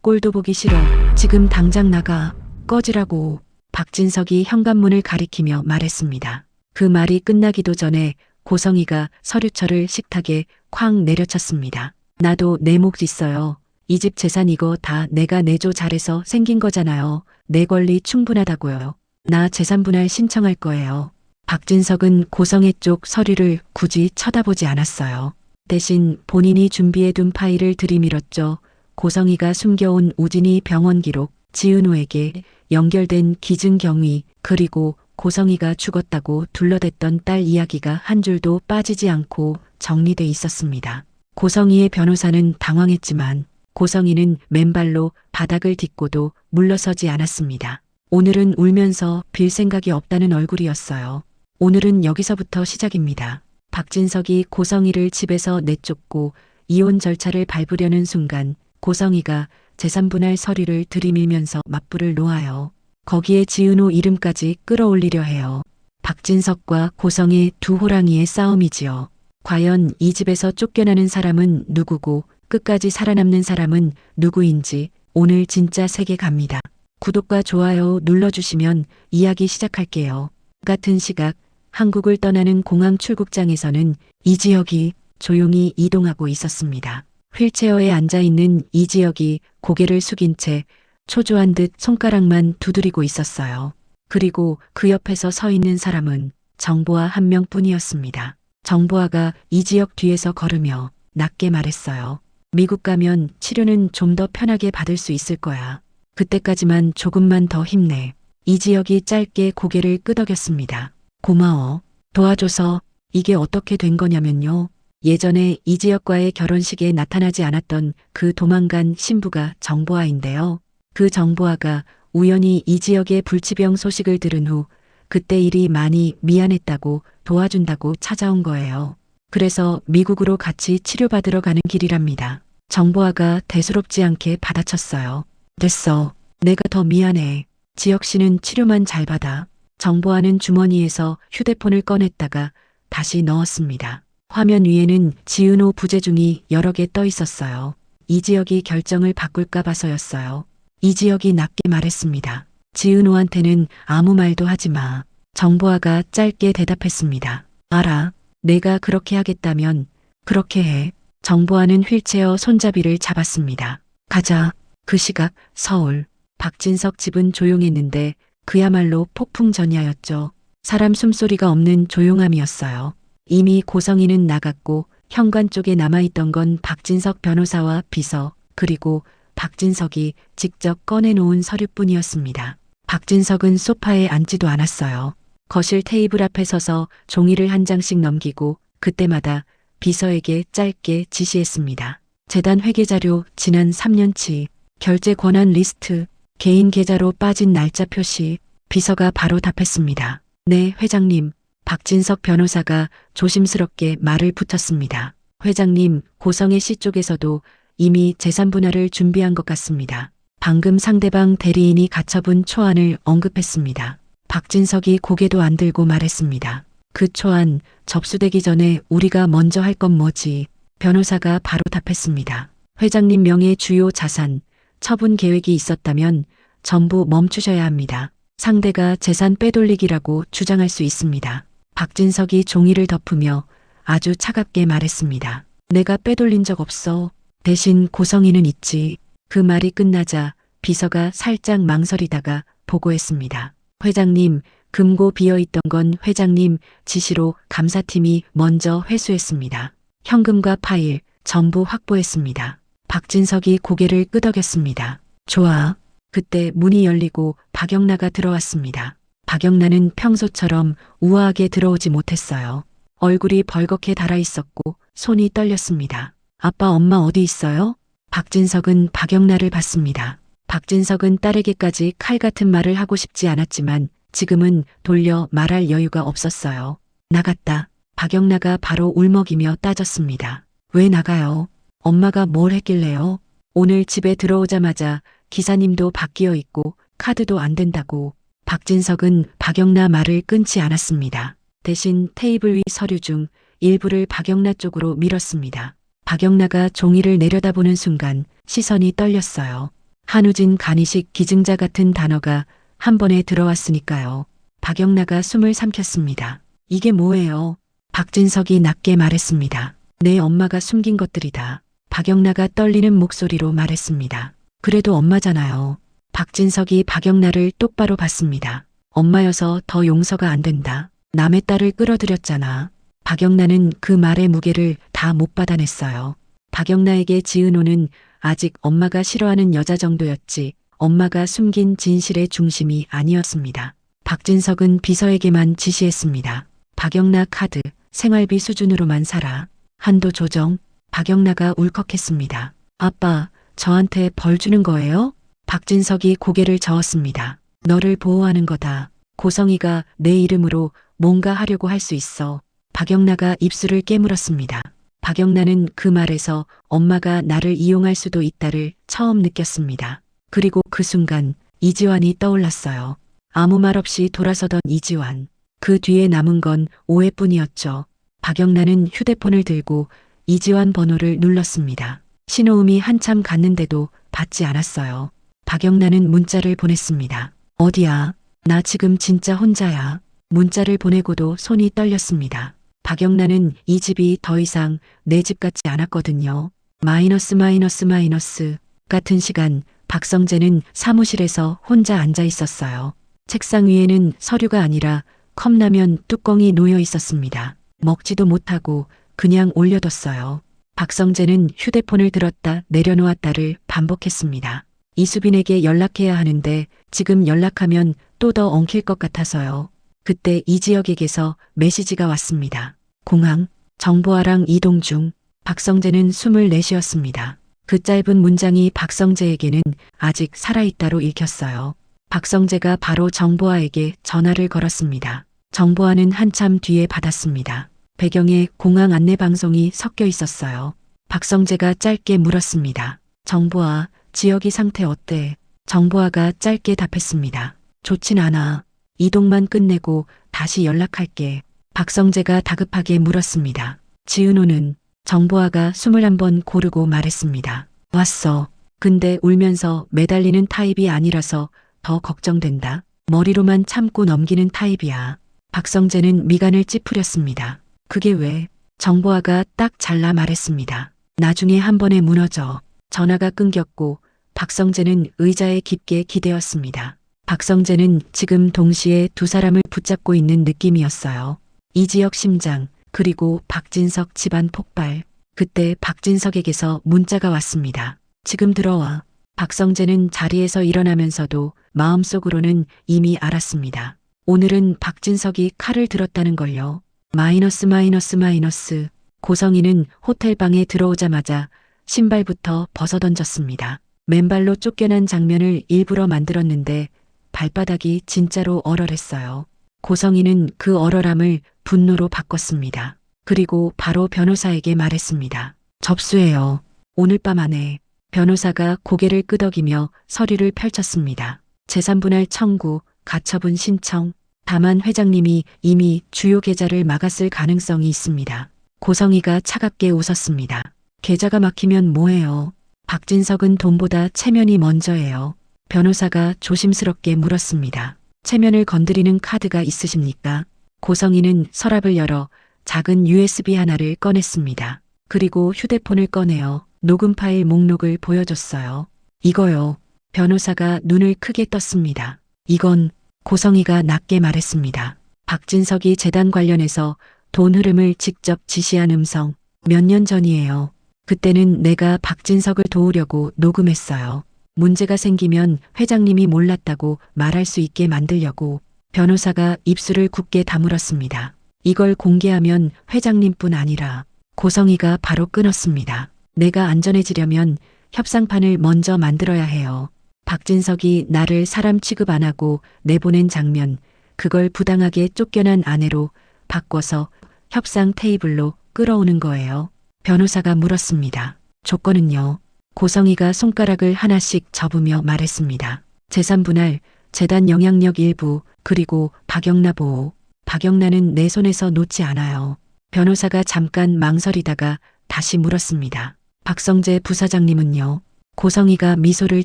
꼴도 보기 싫어. 지금 당장 나가. 꺼지라고. 박진석이 현관문을 가리키며 말했습니다. 그 말이 끝나기도 전에 고성이가 서류철을 식탁에 쾅 내려쳤습니다. 나도 내 몫 있어요. 이 집 재산 이거 다 내가 내조 잘해서 생긴 거잖아요. 내 권리 충분하다고요. 나 재산 분할 신청할 거예요. 박진석은 고성애 쪽 서류를 굳이 쳐다보지 않았어요. 대신 본인이 준비해둔 파일을 들이밀었죠. 고성이가 숨겨온 우진이 병원 기록, 지은호에게 연결된 기증 경위, 그리고 고성이가 죽었다고 둘러댔던 딸 이야기가 한 줄도 빠지지 않고 정리돼 있었습니다. 고성이의 변호사는 당황했지만 고성이는 맨발로 바닥을 딛고도 물러서지 않았습니다. 오늘은 울면서 빌 생각이 없다는 얼굴이었어요. 오늘은 여기서부터 시작입니다. 박진석이 고성이를 집에서 내쫓고 이혼 절차를 밟으려는 순간 고성이가 재산분할 서류를 들이밀면서 맞불을 놓아요. 거기에 지은호 이름까지 끌어올리려 해요. 박진석과 고성의 두 호랑이의 싸움이지요. 과연 이 집에서 쫓겨나는 사람은 누구고 끝까지 살아남는 사람은 누구인지 오늘 진짜 세계 갑니다. 구독과 좋아요 눌러주시면 이야기 시작할게요. 같은 시각 한국을 떠나는 공항 출국장에서는 이지혁이 조용히 이동하고 있었습니다. 휠체어에 앉아있는 이지혁이 고개를 숙인 채 초조한 듯 손가락만 두드리고 있었어요. 그리고 그 옆에서 서 있는 사람은 정보아 한 명뿐이었습니다. 정보아가 이지혁 뒤에서 걸으며 낮게 말했어요. 미국 가면 치료는 좀 더 편하게 받을 수 있을 거야. 그때까지만 조금만 더 힘내. 이지혁이 짧게 고개를 끄덕였습니다. 고마워. 도와줘서. 이게 어떻게 된 거냐면요. 예전에 이지혁과의 결혼식에 나타나지 않았던 그 도망간 신부가 정보아인데요. 그 정보아가 우연히 이지혁의 불치병 소식을 들은 후 그때 일이 많이 미안했다고 도와준다고 찾아온 거예요. 그래서 미국으로 같이 치료받으러 가는 길이랍니다. 정보아가 대수롭지 않게 받아쳤어요. 됐어. 내가 더 미안해. 지혁 씨는 치료만 잘 받아. 정보아는 주머니에서 휴대폰을 꺼냈다가 다시 넣었습니다. 화면 위에는 지은호 부재중이 여러 개 떠 있었어요. 이지혁이 결정을 바꿀까 봐서였어요. 이지혁이 낮게 말했습니다. 지은호한테는 아무 말도 하지 마. 정보아가 짧게 대답했습니다. 알아. 내가 그렇게 하겠다면 그렇게 해. 정보아는 휠체어 손잡이를 잡았습니다. 가자. 그 시각 서울. 박진석 집은 조용했는데 그야말로 폭풍전야였죠. 사람 숨소리가 없는 조용함이었어요. 이미 고성이는 나갔고 현관 쪽에 남아있던 건 박진석 변호사와 비서 그리고 박진석이 직접 꺼내놓은 서류뿐이었습니다. 박진석은 소파에 앉지도 않았어요. 거실 테이블 앞에 서서 종이를 한 장씩 넘기고 그때마다 비서에게 짧게 지시했습니다. 재단 회계자료 지난 3년치, 결제 권한 리스트, 개인 계좌로 빠진 날짜 표시. 비서가 바로 답했습니다. 네, 회장님. 박진석 변호사가 조심스럽게 말을 붙였습니다. 회장님, 고성애 씨 쪽에서도 이미 재산 분할을 준비한 것 같습니다. 방금 상대방 대리인이 가처분 초안을 언급했습니다. 박진석이 고개도 안 들고 말했습니다. 그 초안 접수되기 전에 우리가 먼저 할 건 뭐지? 변호사가 바로 답했습니다. 회장님 명의 주요 자산, 처분 계획이 있었다면 전부 멈추셔야 합니다. 상대가 재산 빼돌리기라고 주장할 수 있습니다. 박진석이 종이를 덮으며 아주 차갑게 말했습니다. 내가 빼돌린 적 없어. 대신 고성이는 있지. 그 말이 끝나자 비서가 살짝 망설이다가 보고했습니다. 회장님, 금고 비어있던 건 회장님 지시로 감사팀이 먼저 회수했습니다. 현금과 파일 전부 확보했습니다. 박진석이 고개를 끄덕였습니다. 좋아. 그때 문이 열리고 박영나가 들어왔습니다. 박영나는 평소처럼 우아하게 들어오지 못했어요. 얼굴이 벌겋게 달아있었고 손이 떨렸습니다. 아빠 엄마 어디 있어요? 박진석은 박영나를 봤습니다. 박진석은 딸에게까지 칼 같은 말을 하고 싶지 않았지만 지금은 돌려 말할 여유가 없었어요. 나갔다. 박영나가 바로 울먹이며 따졌습니다. 왜 나가요? 엄마가 뭘 했길래요? 오늘 집에 들어오자마자 기사님도 바뀌어 있고 카드도 안 된다고. 박진석은 박영나 말을 끊지 않았습니다. 대신 테이블 위 서류 중 일부를 박영나 쪽으로 밀었습니다. 박영나가 종이를 내려다보는 순간 시선이 떨렸어요. 한우진, 간이식, 기증자 같은 단어가 한 번에 들어왔으니까요. 박영나가 숨을 삼켰습니다. 이게 뭐예요? 박진석이 낮게 말했습니다. 내 엄마가 숨긴 것들이다. 박영나가 떨리는 목소리로 말했습니다. 그래도 엄마잖아요. 박진석이 박영나를 똑바로 봤습니다. 엄마여서 더 용서가 안 된다. 남의 딸을 끌어들였잖아. 박영나는 그 말의 무게를 다 못 받아냈어요. 박영나에게 지은호는 아직 엄마가 싫어하는 여자 정도였지 엄마가 숨긴 진실의 중심이 아니었습니다. 박진석은 비서에게만 지시했습니다. 박영나 카드, 생활비 수준으로만 살아. 한도 조정. 박영나가 울컥했습니다. 아빠, 저한테 벌 주는 거예요? 박진석이 고개를 저었습니다. 너를 보호하는 거다. 고성이가 내 이름으로 뭔가 하려고 할 수 있어. 박영나가 입술을 깨물었습니다. 박영나는 그 말에서 엄마가 나를 이용할 수도 있다를 처음 느꼈습니다. 그리고 그 순간 이지환이 떠올랐어요. 아무 말 없이 돌아서던 이지환. 그 뒤에 남은 건 오해뿐이었죠. 박영나는 휴대폰을 들고 이지환 번호를 눌렀습니다. 신호음이 한참 갔는데도 받지 않았어요. 박영나는 문자를 보냈습니다. 어디야? 나 지금 진짜 혼자야. 문자를 보내고도 손이 떨렸습니다. 박영나는 이 집이 더 이상 내 집 같지 않았거든요. 마이너스 같은 시간 박성재는 사무실에서 혼자 앉아 있었어요. 책상 위에는 서류가 아니라 컵라면 뚜껑이 놓여 있었습니다. 먹지도 못하고 그냥 올려뒀어요. 박성재는 휴대폰을 들었다 내려놓았다를 반복했습니다. 이수빈에게 연락해야 하는데 지금 연락하면 또 더 엉킬 것 같아서요. 그때 이지혁에게서 메시지가 왔습니다. 공항, 정보화랑 이동 중. 박성재는 숨을 내쉬었습니다. 그 짧은 문장이 박성재에게는 아직 살아있다로 읽혔어요. 박성재가 바로 정보화에게 전화를 걸었습니다. 정보화는 한참 뒤에 받았습니다. 배경에 공항 안내 방송이 섞여 있었어요. 박성재가 짧게 물었습니다. 정보화, 지혁이 상태 어때? 정보화가 짧게 답했습니다. 좋진 않아. 이동만 끝내고 다시 연락할게. 박성재가 다급하게 물었습니다. 지은호는? 정보화가 숨을 한번 고르고 말했습니다. 왔어. 근데 울면서 매달리는 타입이 아니라서 더 걱정된다. 머리로만 참고 넘기는 타입이야. 박성재는 미간을 찌푸렸습니다. 그게 왜? 정보화가 딱 잘라 말했습니다. 나중에 한 번에 무너져. 전화가 끊겼고 박성재는 의자에 깊게 기대었습니다. 박성재는 지금 동시에 두 사람을 붙잡고 있는 느낌이었어요. 이지혁 심장, 그리고 박진석 집안 폭발. 그때 박진석에게서 문자가 왔습니다. 지금 들어와. 박성재는 자리에서 일어나면서도 마음속으로는 이미 알았습니다. 오늘은 박진석이 칼을 들었다는 걸요. 마이너스. 고성이는 호텔방에 들어오자마자 신발부터 벗어던졌습니다. 맨발로 쫓겨난 장면을 일부러 만들었는데 발바닥이 진짜로 얼얼했어요. 고성이는 그 얼얼함을 분노로 바꿨습니다. 그리고 바로 변호사에게 말했습니다. 접수해요. 오늘 밤 안에. 변호사가 고개를 끄덕이며 서류를 펼쳤습니다. 재산분할 청구, 가처분 신청. 다만 회장님이 이미 주요 계좌를 막았을 가능성이 있습니다. 고성이가 차갑게 웃었습니다. 계좌가 막히면 뭐해요? 박진석은 돈보다 체면이 먼저예요. 변호사가 조심스럽게 물었습니다. 체면을 건드리는 카드가 있으십니까? 고성이는 서랍을 열어 작은 USB 하나를 꺼냈습니다. 그리고 휴대폰을 꺼내어 녹음 파일 목록을 보여줬어요. 이거요. 변호사가 눈을 크게 떴습니다. 이건 고성이가 낮게 말했습니다. 박진석이 재단 관련해서 돈 흐름을 직접 지시한 음성. 몇 년 전이에요. 그때는 내가 박진석을 도우려고 녹음했어요. 문제가 생기면 회장님이 몰랐다고 말할 수 있게 만들려고. 변호사가 입술을 굳게 다물었습니다. 이걸 공개하면 회장님뿐 아니라 고성이가 바로 끊었습니다. 내가 안전해지려면 협상판을 먼저 만들어야 해요. 박진석이 나를 사람 취급 안 하고 내보낸 장면, 그걸 부당하게 쫓겨난 아내로 바꿔서 협상 테이블로 끌어오는 거예요. 변호사가 물었습니다. 조건은요? 고성이가 손가락을 하나씩 접으며 말했습니다. 재산분할, 재단 영향력 일부, 그리고 박영나 보호. 박영나는 내 손에서 놓지 않아요. 변호사가 잠깐 망설이다가 다시 물었습니다. 박성재 부사장님은요? 고성이가 미소를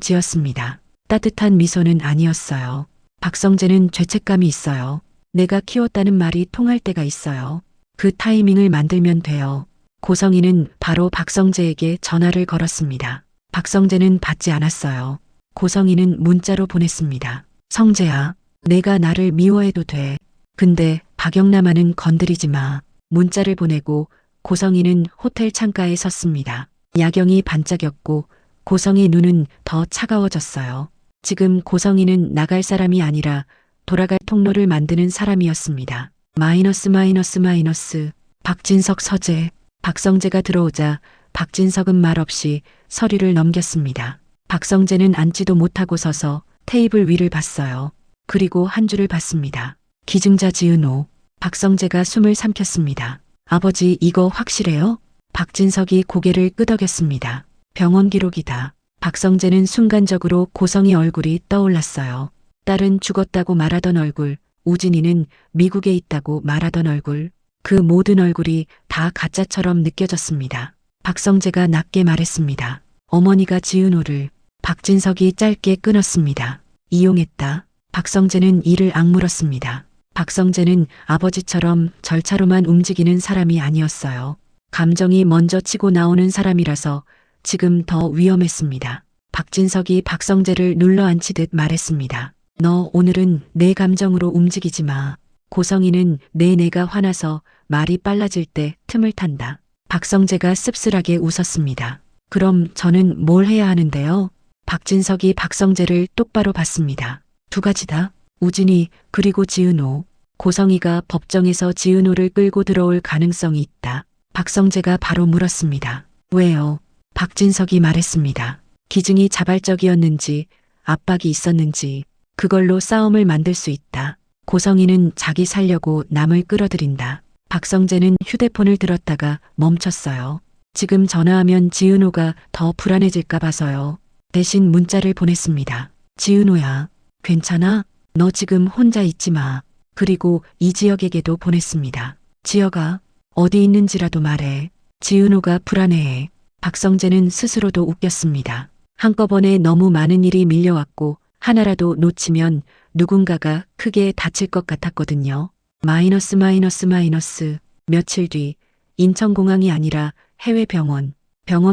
지었습니다. 따뜻한 미소는 아니었어요. 박성재는 죄책감이 있어요. 내가 키웠다는 말이 통할 때가 있어요. 그 타이밍을 만들면 돼요. 고성이는 바로 박성재에게 전화를 걸었습니다. 박성재는 받지 않았어요. 고성이는 문자로 보냈습니다. 성재야, 내가 나를 미워해도 돼. 근데 박영남아는 건드리지 마. 문자를 보내고 고성이는 호텔 창가에 섰습니다. 야경이 반짝였고 고성이 눈은 더 차가워졌어요. 지금 고성이는 나갈 사람이 아니라 돌아갈 통로를 만드는 사람이었습니다. 마이너스. 박진석 서재. 박성재가 들어오자 박진석은 말없이 서류를 넘겼습니다. 박성재는 앉지도 못하고 서서 테이블 위를 봤어요. 그리고 한 줄을 봤습니다. 기증자 지은호. 박성재가 숨을 삼켰습니다. 아버지, 이거 확실해요? 박진석이 고개를 끄덕였습니다. 병원 기록이다. 박성재는 순간적으로 고성이 얼굴이 떠올랐어요. 딸은 죽었다고 말하던 얼굴, 우진이는 미국에 있다고 말하던 얼굴, 그 모든 얼굴이 다 가짜처럼 느껴졌습니다. 박성재가 낮게 말했습니다. 어머니가 지은호를. 박진석이 짧게 끊었습니다. 이용했다. 박성재는 이를 악물었습니다. 박성재는 아버지처럼 절차로만 움직이는 사람이 아니었어요. 감정이 먼저 치고 나오는 사람이라서 지금 더 위험했습니다. 박진석이 박성재를 눌러앉히듯 말했습니다. 너 오늘은 내 감정으로 움직이지 마. 고성이는 내가 화나서 말이 빨라질 때 틈을 탄다. 박성재가 씁쓸하게 웃었습니다. 그럼 저는 뭘 해야 하는데요? 박진석이 박성재를 똑바로 봤습니다. 두 가지다. 우진이 그리고 지은호. 고성이가 법정에서 지은호를 끌고 들어올 가능성이 있다. 박성재가 바로 물었습니다. 왜요? 박진석이 말했습니다. 기증이 자발적이었는지 압박이 있었는지 그걸로 싸움을 만들 수 있다. 고성이는 자기 살려고 남을 끌어들인다. 박성재는 휴대폰을 들었다가 멈췄어요. 지금 전화하면 지은호가 더 불안해질까 봐서요. 대신 문자를 보냈습니다. 지은호야, 괜찮아? 너 지금 혼자 있지 마. 그리고 이지혁에게도 보냈습니다. 지혁아, 어디 있는지라도 말해. 지은호가 불안해해. 박성재는 스스로도 웃겼습니다. 한꺼번에 너무 많은 일이 밀려왔고 하나라도 놓치면 누군가가 크게 다칠 것 같았거든요. 마이너스. 며칠 뒤 인천공항이 아니라 해외 병원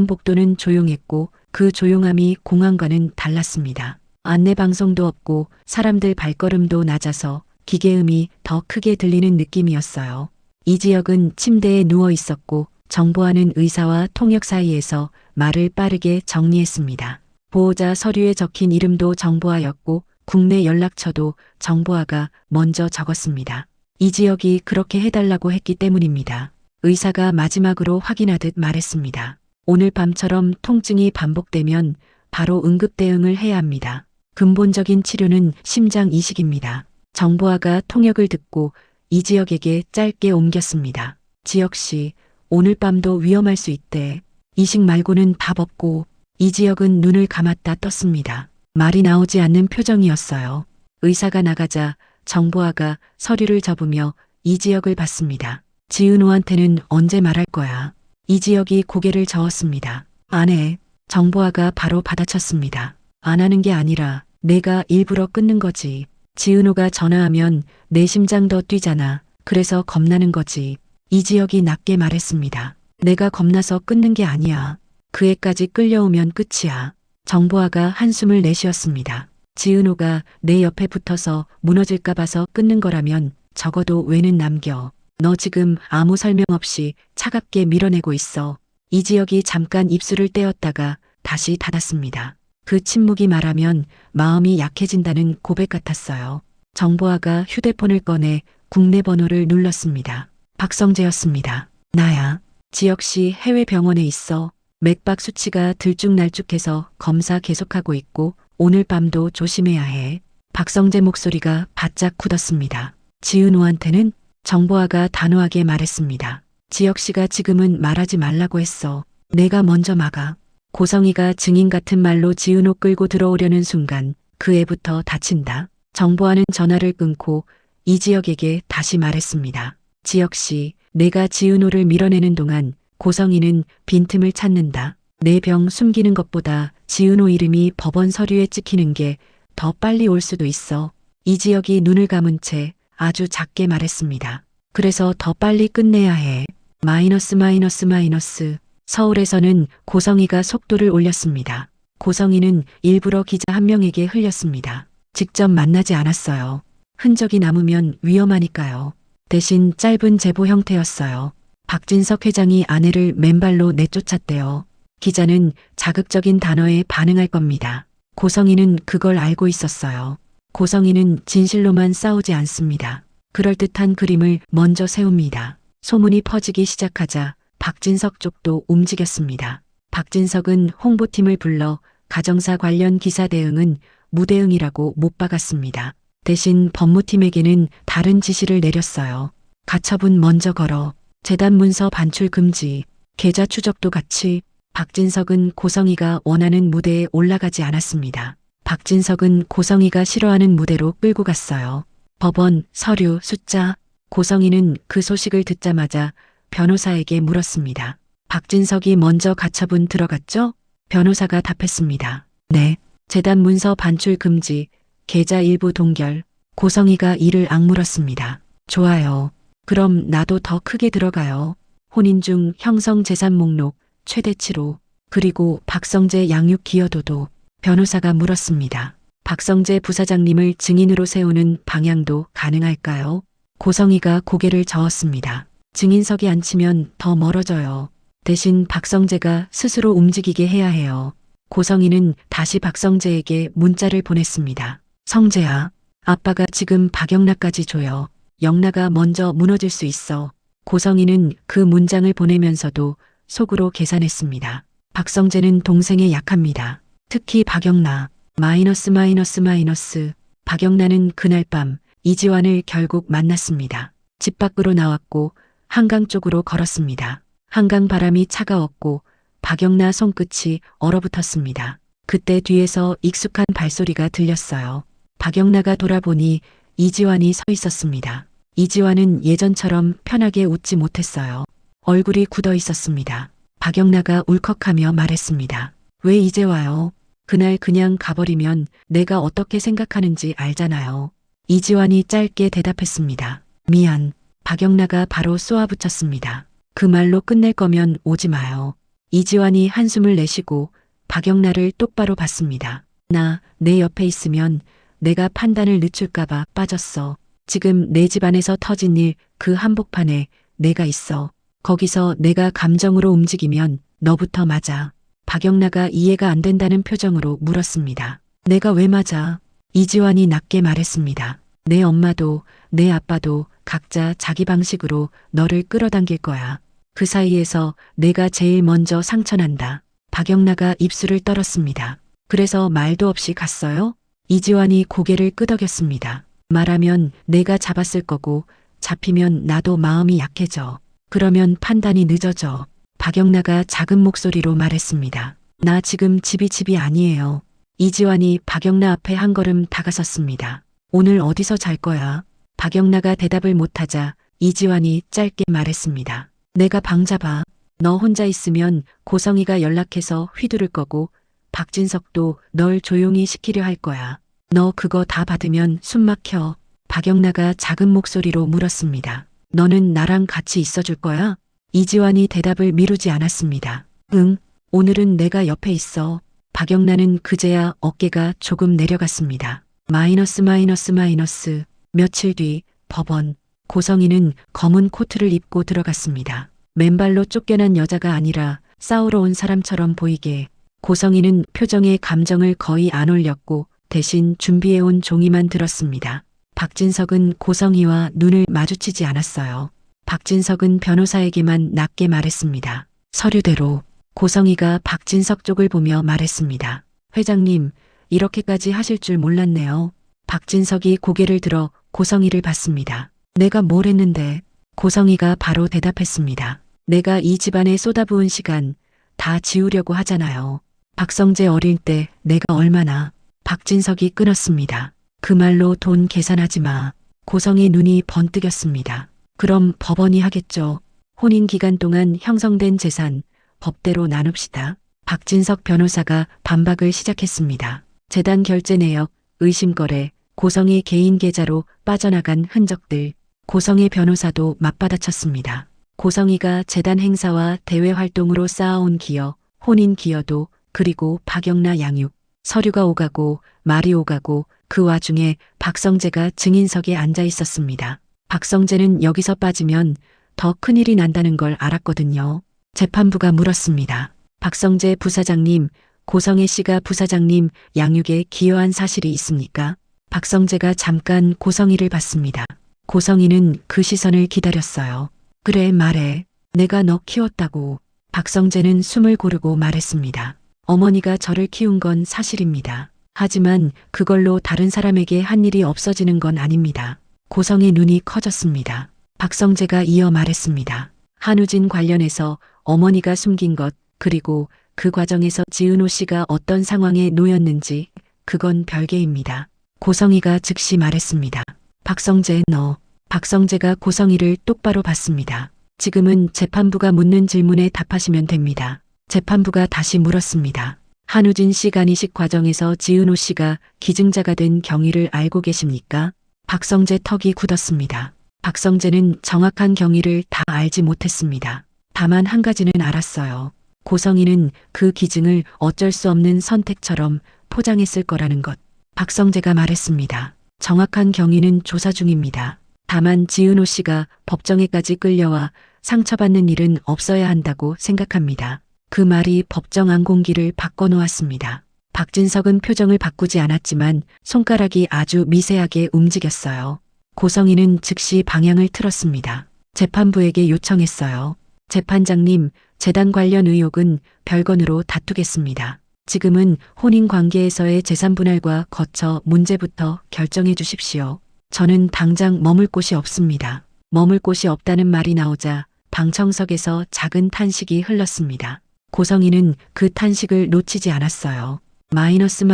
복도는 조용했고 그 조용함이 공항과는 달랐습니다. 안내방송도 없고 사람들 발걸음도 낮아서 기계음이 더 크게 들리는 느낌이었어요. 이지혁은 침대에 누워 있었고 정보하는 의사와 통역 사이에서 말을 빠르게 정리했습니다. 보호자 서류에 적힌 이름도 정보하였고 국내 연락처도 정보화가 먼저 적었습니다. 이지혁이 그렇게 해달라고 했기 때문입니다. 의사가 마지막으로 확인하듯 말했습니다. 오늘 밤처럼 통증이 반복되면 바로 응급 대응을 해야 합니다. 근본적인 치료는 심장 이식입니다. 정보화가 통역을 듣고 이지혁에게 짧게 옮겼습니다. 지혁 씨, 오늘 밤도 위험할 수 있대. 이식 말고는 답 없고. 이지혁은 눈을 감았다 떴습니다. 말이 나오지 않는 표정이었어요. 의사가 나가자 정보화가 서류를 접으며 이지혁을 봤습니다. 지은호한테는 언제 말할 거야? 이지혁이 고개를 저었습니다. 안 해. 정보화가 바로 받아쳤습니다. 안 하는 게 아니라 내가 일부러 끊는 거지. 지은호가 전화하면 내 심장 더 뛰잖아. 그래서 겁나는 거지. 이지혁이 낮게 말했습니다. 내가 겁나서 끊는 게 아니야. 그 애까지 끌려오면 끝이야. 정보화가 한숨을 내쉬었습니다. 지은호가 내 옆에 붙어서 무너질까 봐서 끊는 거라면 적어도 왜는 남겨. 너 지금 아무 설명 없이 차갑게 밀어내고 있어. 이지혁이 잠깐 입술을 떼었다가 다시 닫았습니다. 그 침묵이 말하면 마음이 약해진다는 고백 같았어요. 정보화가 휴대폰을 꺼내 국내 번호를 눌렀습니다. 박성재였습니다. 나야. 지혁 씨 해외 병원에 있어. 맥박 수치가 들쭉날쭉해서 검사 계속하고 있고 오늘 밤도 조심해야 해. 박성재 목소리가 바짝 굳었습니다. 지은호한테는? 정보화가 단호하게 말했습니다. 지혁 씨가 지금은 말하지 말라고 했어. 내가 먼저 막아. 고성이가 증인 같은 말로 지은호 끌고 들어오려는 순간 그 애부터 다친다. 정보화는 전화를 끊고 이지혁에게 다시 말했습니다. 지혁 씨, 내가 지은호를 밀어내는 동안 고성이는 빈틈을 찾는다. 내 병 숨기는 것보다 지은호 이름이 법원 서류에 찍히는 게 더 빨리 올 수도 있어. 이지혁이 눈을 감은 채 아주 작게 말했습니다. 그래서 더 빨리 끝내야 해. 마이너스 마이너스 마이너스. 서울에서는 고성희가 속도를 올렸습니다. 고성희는 일부러 기자 한 명에게 흘렸습니다. 직접 만나지 않았어요. 흔적이 남으면 위험하니까요. 대신 짧은 제보 형태였어요. 박진석 회장이 아내를 맨발로 내쫓았대요. 기자는 자극적인 단어에 반응할 겁니다. 고성희는 그걸 알고 있었어요. 고성희는 진실로만 싸우지 않습니다. 그럴듯한 그림을 먼저 세웁니다. 소문이 퍼지기 시작하자 박진석 쪽도 움직였습니다. 박진석은 홍보팀을 불러 가정사 관련 기사 대응은 무대응이라고 못 박았습니다. 대신 법무팀에게는 다른 지시를 내렸어요. 가처분 먼저 걸어. 재단 문서 반출 금지. 계좌 추적도 같이. 박진석은 고성희가 원하는 무대에 올라가지 않았습니다. 박진석은 고성희가 싫어하는 무대로 끌고 갔어요. 법원, 서류, 숫자. 고성희는 그 소식을 듣자마자 변호사에게 물었습니다. 박진석이 먼저 가처분 들어갔죠? 변호사가 답했습니다. 네. 재단 문서 반출 금지, 계좌 일부 동결. 고성희가 이를 악물었습니다. 좋아요. 그럼 나도 더 크게 들어가요. 혼인 중 형성 재산 목록 최대치로. 그리고 박성재 양육 기여도도. 변호사가 물었습니다. 박성재 부사장님을 증인으로 세우는 방향도 가능할까요? 고성희가 고개를 저었습니다. 증인석이 앉히면 더 멀어져요. 대신 박성재가 스스로 움직이게 해야 해요. 고성희는 다시 박성재에게 문자를 보냈습니다. 성재야, 아빠가 지금 박영락까지 줘요. 영락아 먼저 무너질 수 있어. 고성희는 그 문장을 보내면서도 속으로 계산했습니다. 박성재는 동생에 약합니다. 특히 박영락. 마이너스 마이너스 마이너스. 박영락은 그날 밤 이지환을 결국 만났습니다. 집 밖으로 나왔고 한강 쪽으로 걸었습니다. 한강 바람이 차가웠고 박영락 손끝이 얼어붙었습니다. 그때 뒤에서 익숙한 발소리가 들렸어요. 박영락가 돌아보니 이지환이 서 있었습니다. 이지환은 예전처럼 편하게 웃지 못했어요. 얼굴이 굳어 있었습니다. 박영락가 울컥하며 말했습니다. 왜 이제 와요? 그날 그냥 가버리면 내가 어떻게 생각하는지 알잖아요. 이지환이 짧게 대답했습니다. 미안. 박영락가 바로 쏘아붙였습니다. 그 말로 끝낼 거면 오지 마요. 이지환이 한숨을 내쉬고 박영락을 똑바로 봤습니다. 나 내 옆에 있으면 내가 판단을 늦출까봐 빠졌어. 지금 내 집안에서 터진 일 그 한복판에 내가 있어. 거기서 내가 감정으로 움직이면 너부터 맞아. 박영락가 이해가 안 된다는 표정으로 물었습니다. 내가 왜 맞아? 이지환이 낮게 말했습니다. 내 엄마도 내 아빠도 각자 자기 방식으로 너를 끌어당길 거야. 그 사이에서 내가 제일 먼저 상처난다. 박영락가 입술을 떨었습니다. 그래서 말도 없이 갔어요? 이지환이 고개를 끄덕였습니다. 말하면 내가 잡았을 거고 잡히면 나도 마음이 약해져. 그러면 판단이 늦어져. 박영락가 작은 목소리로 말했습니다. 나 지금 집이 아니에요. 이지환이 박영락 앞에 한 걸음 다가섰습니다. 오늘 어디서 잘 거야? 박영락가 대답을 못하자 이지환이 짧게 말했습니다. 내가 방 잡아. 너 혼자 있으면 고성희가 연락해서 휘두를 거고 박진석도 널 조용히 시키려 할 거야. 너 그거 다 받으면 숨 막혀. 박영락가 작은 목소리로 물었습니다. 너는 나랑 같이 있어줄 거야? 이지환이 대답을 미루지 않았습니다. 응, 오늘은 내가 옆에 있어. 박영락은 그제야 어깨가 조금 내려갔습니다. 마이너스 마이너스 마이너스. 며칠 뒤 법원. 고성희는 검은 코트를 입고 들어갔습니다. 맨발로 쫓겨난 여자가 아니라 싸우러 온 사람처럼 보이게. 고성희는 표정에 감정을 거의 안 올렸고 대신 준비해온 종이만 들었습니다. 박진석은 고성희와 눈을 마주치지 않았어요. 박진석은 변호사에게만 낮게 말했습니다. 서류대로. 고성희가 박진석 쪽을 보며 말했습니다. 회장님, 이렇게까지 하실 줄 몰랐네요. 박진석이 고개를 들어 고성희를 봤습니다. 내가 뭘 했는데? 고성희가 바로 대답했습니다. 내가 이 집안에 쏟아부은 시간 다 지우려고 하잖아요. 박성재 어릴 때 내가 얼마나. 박진석이 끊었습니다. 그 말로 돈 계산하지 마. 고성희 눈이 번뜩였습니다. 그럼 법원이 하겠죠. 혼인 기간 동안 형성된 재산 법대로 나눕시다. 박진석 변호사가 반박을 시작했습니다. 재단 결제 내역, 의심거래, 고성희 개인 계좌로 빠져나간 흔적들, 고성희 변호사도 맞받아쳤습니다. 고성희가 재단 행사와 대외 활동으로 쌓아온 기여, 혼인 기여도, 그리고 박영나 양육, 서류가 오가고 말이 오가고 그 와중에 박성재가 증인석에 앉아 있었습니다. 박성재는 여기서 빠지면 더 큰일이 난다는 걸 알았거든요. 재판부가 물었습니다. 박성재 부사장님, 고성희 씨가 부사장님 양육에 기여한 사실이 있습니까? 박성재가 잠깐 고성희를 봤습니다. 고성희는 그 시선을 기다렸어요. 그래 말해. 내가 너 키웠다고. 박성재는 숨을 고르고 말했습니다. 어머니가 저를 키운 건 사실입니다. 하지만 그걸로 다른 사람에게 한 일이 없어지는 건 아닙니다. 고성희 눈이 커졌습니다. 박성재가 이어 말했습니다. 한우진 관련해서 어머니가 숨긴 것, 그리고 그 과정에서 지은호 씨가 어떤 상황에 놓였는지 그건 별개입니다. 고성희가 즉시 말했습니다. 박성재 너. 박성재가 고성희를 똑바로 봤습니다. 지금은 재판부가 묻는 질문에 답하시면 됩니다. 재판부가 다시 물었습니다. 한우진 씨 간이식 과정에서 지은호 씨가 기증자가 된 경위를 알고 계십니까? 박성재 턱이 굳었습니다. 박성재는 정확한 경위를 다 알지 못했습니다. 다만 한 가지는 알았어요. 고성희는 그 기증을 어쩔 수 없는 선택처럼 포장했을 거라는 것. 박성재가 말했습니다. 정확한 경위는 조사 중입니다. 다만 지은호 씨가 법정에까지 끌려와 상처받는 일은 없어야 한다고 생각합니다. 그 말이 법정 안공기를 바꿔놓았습니다. 박진석은 표정을 바꾸지 않았지만 손가락이 아주 미세하게 움직였어요. 고성희는 즉시 방향을 틀었습니다. 재판부에게 요청했어요. 재판장님, 재단 관련 의혹은 별건으로 다투겠습니다. 지금은 혼인 관계에서의 재산 분할과 거처 문제부터 결정해 주십시오. 저는 당장 머물 곳이 없습니다. 머물 곳이 없다는 말이 나오자 방청석에서 작은 탄식이 흘렀습니다. 고성희는 그 탄식을 놓치지 않았어요. 마이너스.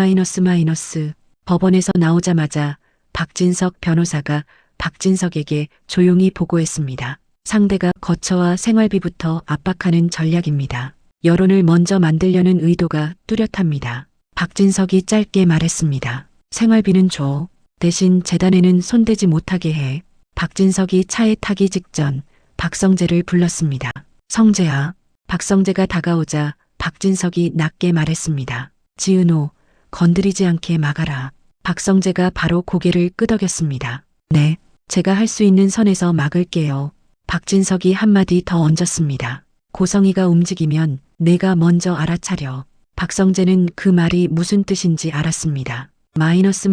법원에서 나오자마자 박진석 변호사가 박진석에게 조용히 보고했습니다. 상대가 거처와 생활비부터 압박하는 전략입니다. 여론을 먼저 만들려는 의도가 뚜렷합니다. 박진석이 짧게 말했습니다. 생활비는 줘. 대신 재단에는 손대지 못하게 해. 박진석이 차에 타기 직전 박성재를 불렀습니다. 성재야. 박성재가 다가오자 박진석이 낮게 말했습니다. 지은호, 건드리지 않게 막아라. 박성재가 바로 고개를 끄덕였습니다. 네, 제가 할 수 있는 선에서 막을게요. 박진석이 한마디 더 얹었습니다. 고성희가 움직이면 내가 먼저 알아차려. 박성재는 그 말이 무슨 뜻인지 알았습니다. 마이너스.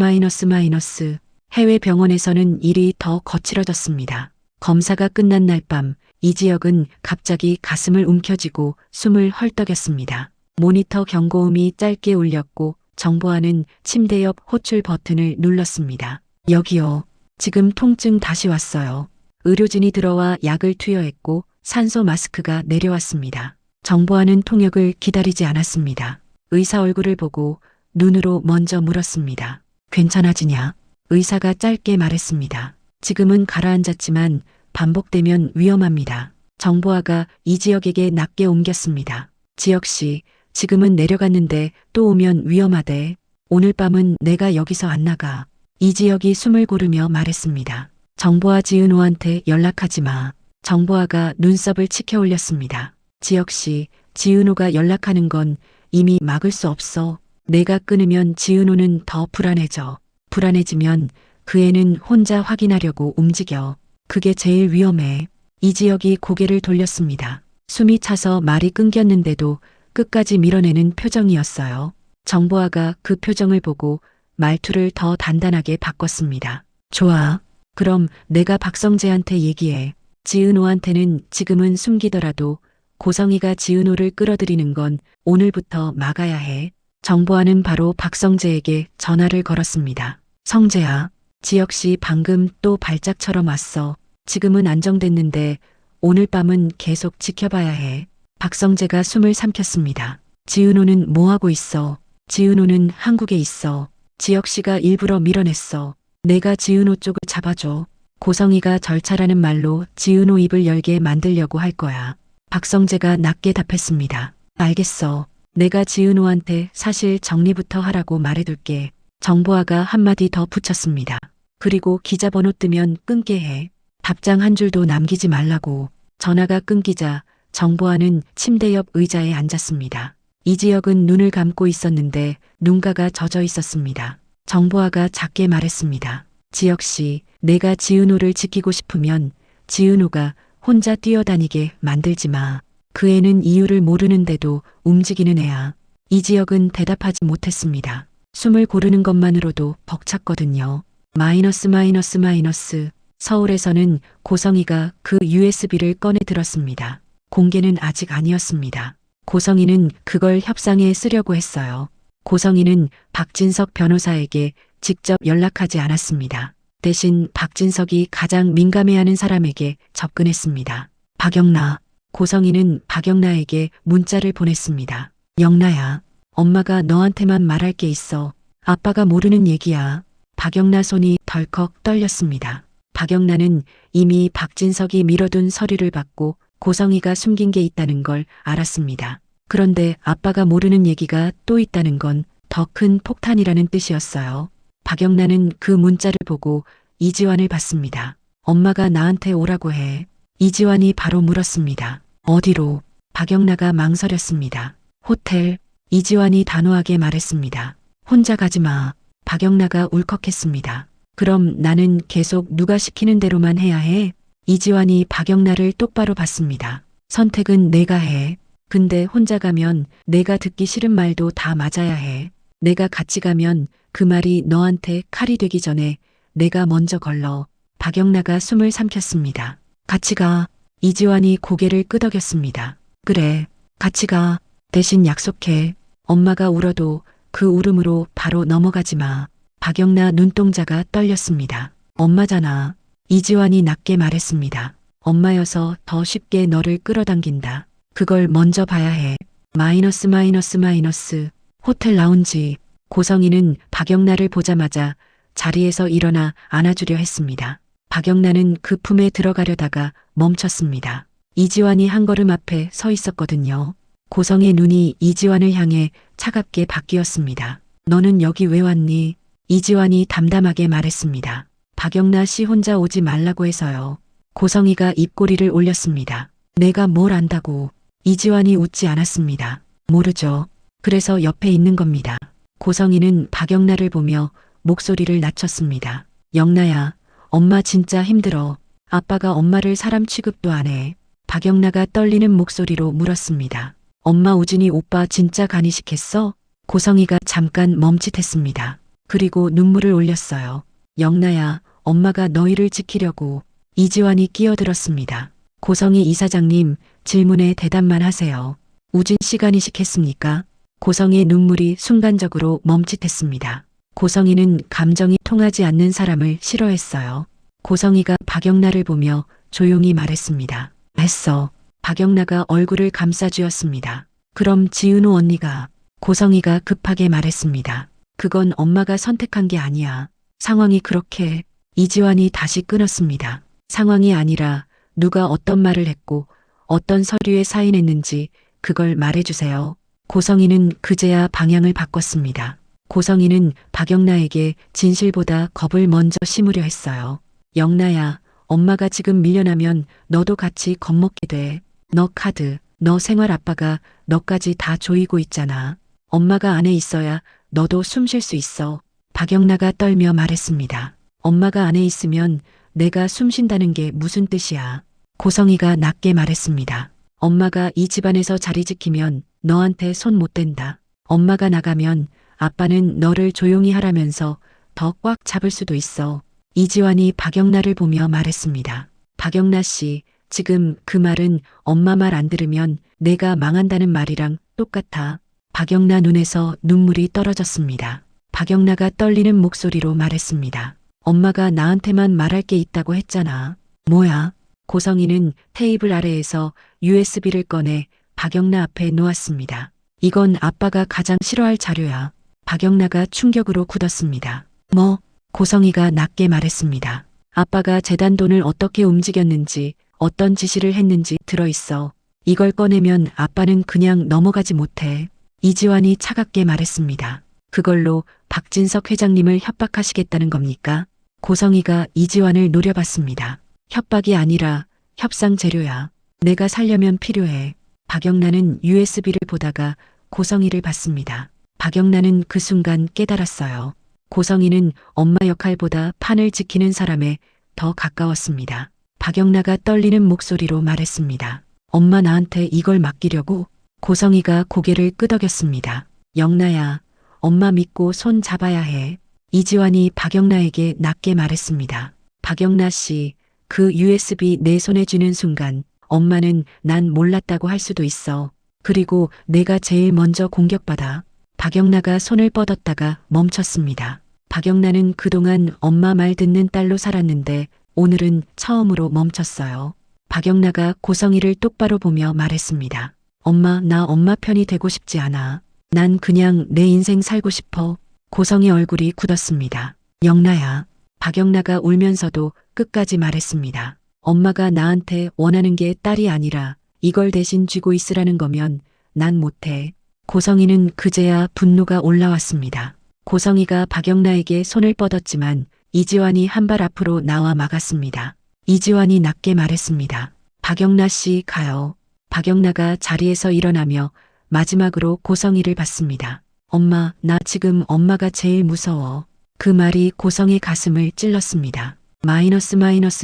해외 병원에서는 일이 더 거칠어졌습니다. 검사가 끝난 날 밤 이지혁은 갑자기 가슴을 움켜쥐고 숨을 헐떡였습니다. 모니터 경고음이 짧게 울렸고 정보환은 침대 옆 호출 버튼을 눌렀습니다. 여기요. 지금 통증 다시 왔어요. 의료진이 들어와 약을 투여했고 산소 마스크가 내려왔습니다. 정보환은 통역을 기다리지 않았습니다. 의사 얼굴을 보고 눈으로 먼저 물었습니다. 괜찮아지냐? 의사가 짧게 말했습니다. 지금은 가라앉았지만 반복되면 위험합니다. 정보화가 이지혁에게 낮게 옮겼습니다. 지혁씨, 지금은 내려갔는데 또 오면 위험하대. 오늘 밤은 내가 여기서 안 나가. 이지혁이 숨을 고르며 말했습니다. 정보화 지은호한테 연락하지 마. 정보화가 눈썹을 치켜 올렸습니다. 지혁씨, 지은호가 연락하는 건 이미 막을 수 없어. 내가 끊으면 지은호는 더 불안해져. 불안해지면 그 애는 혼자 확인하려고 움직여. 그게 제일 위험해. 이지혁이 고개를 돌렸습니다. 숨이 차서 말이 끊겼는데도 끝까지 밀어내는 표정이었어요. 정보화가 그 표정을 보고 말투를 더 단단하게 바꿨습니다. 좋아. 그럼 내가 박성재한테 얘기해. 지은호한테는 지금은 숨기더라도 고성희가 지은호를 끌어들이는 건 오늘부터 막아야 해. 정보화는 바로 박성재에게 전화를 걸었습니다. 성재야, 지혁씨 방금 또 발작처럼 왔어. 지금은 안정됐는데 오늘 밤은 계속 지켜봐야 해. 박성재가 숨을 삼켰습니다. 지은호는 뭐하고 있어? 지은호는 한국에 있어. 지혁씨가 일부러 밀어냈어. 내가 지은호 쪽을 잡아줘. 고성희가 절차라는 말로 지은호 입을 열게 만들려고 할 거야. 박성재가 낮게 답했습니다. 알겠어. 내가 지은호한테 사실 정리부터 하라고 말해둘게. 정보아가 한마디 더 붙였습니다. 그리고 기자번호 뜨면 끊게 해. 답장 한 줄도 남기지 말라고. 전화가 끊기자 정보아는 침대 옆 의자에 앉았습니다. 이지혁은 눈을 감고 있었는데 눈가가 젖어 있었습니다. 정보아가 작게 말했습니다. 지혁 씨, 내가 지은호를 지키고 싶으면 지은호가 혼자 뛰어다니게 만들지 마. 그 애는 이유를 모르는데도 움직이는 애야. 이지혁은 대답하지 못했습니다. 숨을 고르는 것만으로도 벅찼거든요. 마이너스. 서울에서는 고성이가 그 USB를 꺼내 들었습니다. 공개는 아직 아니었습니다. 고성이는 그걸 협상에 쓰려고 했어요. 고성이는 박진석 변호사에게 직접 연락하지 않았습니다. 대신 박진석이 가장 민감해하는 사람에게 접근했습니다. 박영나. 고성이는 박영나에게 문자를 보냈습니다. 영나야, 엄마가 너한테만 말할 게 있어. 아빠가 모르는 얘기야. 박영나 손이 덜컥 떨렸습니다. 박영나는 이미 박진석이 밀어둔 서류를 받고 고성이가 숨긴 게 있다는 걸 알았습니다. 그런데 아빠가 모르는 얘기가 또 있다는 건 더 큰 폭탄이라는 뜻이었어요. 박영나는 그 문자를 보고 이지환을 봤습니다. 엄마가 나한테 오라고 해. 이지환이 바로 물었습니다. 어디로? 박영나가 망설였습니다. 호텔. 이지환이 단호하게 말했습니다. 혼자 가지 마. 박영나가 울컥했습니다. 그럼 나는 계속 누가 시키는 대로만 해야 해? 이지환이 박영나를 똑바로 봤습니다. 선택은 내가 해. 근데 혼자 가면 내가 듣기 싫은 말도 다 맞아야 해. 내가 같이 가면 그 말이 너한테 칼이 되기 전에 내가 먼저 걸러. 박영나가 숨을 삼켰습니다. 같이 가. 이지환이 고개를 끄덕였습니다. 그래, 같이 가. 대신 약속해. 엄마가 울어도 그 울음으로 바로 넘어가지 마. 박영나 눈동자가 떨렸습니다. 엄마잖아. 이지환이 낮게 말했습니다. 엄마여서 더 쉽게 너를 끌어당긴다. 그걸 먼저 봐야 해. 마이너스. 호텔 라운지. 고성이는 박영나를 보자마자 자리에서 일어나 안아주려 했습니다. 박영나는 그 품에 들어가려다가 멈췄습니다. 이지환이 한 걸음 앞에 서 있었거든요. 고성의 눈이 이지환을 향해 차갑게 바뀌었습니다. 너는 여기 왜 왔니? 이지환이 담담하게 말했습니다. 박영나 씨 혼자 오지 말라고 해서요. 고성이가 입꼬리를 올렸습니다. 내가 뭘 안다고. 이지환이 웃지 않았습니다. 모르죠. 그래서 옆에 있는 겁니다. 고성이는 박영나를 보며 목소리를 낮췄습니다. 영나야, 엄마 진짜 힘들어. 아빠가 엄마를 사람 취급도 안 해. 박영나가 떨리는 목소리로 물었습니다. 엄마 우진이 오빠 진짜 간이식했어? 고성이가 잠깐 멈칫했습니다. 그리고 눈물을 올렸어요. 영나야, 엄마가 너희를 지키려고. 이지환이 끼어들었습니다. 고성이 이사장님, 질문에 대답만 하세요. 우진 씨 간이식했습니까? 고성의 눈물이 순간적으로 멈칫했습니다. 고성이는 감정이 통하지 않는 사람을 싫어했어요. 고성이가 박영나를 보며 조용히 말했습니다. 했어. 박영나가 얼굴을 감싸쥐었습니다. 그럼 지은호 언니가. 고성이가 급하게 말했습니다. 그건 엄마가 선택한 게 아니야. 상황이 그렇게. 이지환이 다시 끊었습니다. 상황이 아니라 누가 어떤 말을 했고 어떤 서류에 사인했는지 그걸 말해주세요. 고성이는 그제야 방향을 바꿨습니다. 고성이는 박영나에게 진실보다 겁을 먼저 심으려 했어요. 영나야, 엄마가 지금 밀려나면 너도 같이 겁먹게 돼. 너 카드, 너 생활 아빠가 너까지 다 조이고 있잖아. 엄마가 안에 있어야 너도 숨 쉴 수 있어. 박영나가 떨며 말했습니다. 엄마가 안에 있으면 내가 숨 쉰다는 게 무슨 뜻이야. 고성이가 낮게 말했습니다. 엄마가 이 집안에서 자리 지키면 너한테 손 못 댄다. 엄마가 나가면 아빠는 너를 조용히 하라면서 더 꽉 잡을 수도 있어. 이지환이 박영나를 보며 말했습니다. 박영나 씨, 지금 그 말은 엄마 말 안 들으면 내가 망한다는 말이랑 똑같아. 박영나 눈에서 눈물이 떨어졌습니다. 박영나가 떨리는 목소리로 말했습니다. 엄마가 나한테만 말할 게 있다고 했잖아. 뭐야? 고성이는 테이블 아래에서 USB를 꺼내 박영나 앞에 놓았습니다. 이건 아빠가 가장 싫어할 자료야. 박영나가 충격으로 굳었습니다. 뭐? 고성이가 낮게 말했습니다. 아빠가 재단 돈을 어떻게 움직였는지 어떤 지시를 했는지 들어있어. 이걸 꺼내면 아빠는 그냥 넘어가지 못해. 이지환이 차갑게 말했습니다. 그걸로 박진석 회장님을 협박하시겠다는 겁니까? 고성희가 이지환을 노려봤습니다. 협박이 아니라 협상 재료야. 내가 살려면 필요해. 박영란은 USB를 보다가 고성희를 봤습니다. 박영란은 그 순간 깨달았어요. 고성희는 엄마 역할보다 판을 지키는 사람에 더 가까웠습니다. 박영란가 떨리는 목소리로 말했습니다. 엄마 나한테 이걸 맡기려고? 고성희가 고개를 끄덕였습니다. 영란야, 엄마 믿고 손 잡아야 해. 이지환이 박영란에게 낮게 말했습니다. 박영란 씨, 그 USB 내 손에 쥐는 순간 엄마는 난 몰랐다고 할 수도 있어. 그리고 내가 제일 먼저 공격받아. 박영란가 손을 뻗었다가 멈췄습니다. 박영란은 그동안 엄마 말 듣는 딸로 살았는데 오늘은 처음으로 멈췄어요. 박영란가 고성희를 똑바로 보며 말했습니다. 엄마, 나 엄마 편이 되고 싶지 않아. 난 그냥 내 인생 살고 싶어. 고성희 얼굴이 굳었습니다. 영란야. 박영란가 울면서도 끝까지 말했습니다. 엄마가 나한테 원하는 게 딸이 아니라 이걸 대신 쥐고 있으라는 거면 난 못해. 고성희는 그제야 분노가 올라왔습니다. 고성희가 박영란에게 손을 뻗었지만 이지환이 한 발 앞으로 나와 막았습니다. 이지환이 낮게 말했습니다. 박영란 씨 가요. 박영란가 자리에서 일어나며 마지막으로 고성희를 봤습니다. 엄마, 나 지금 엄마가 제일 무서워. 그 말이 고성희의 가슴을 찔렀습니다.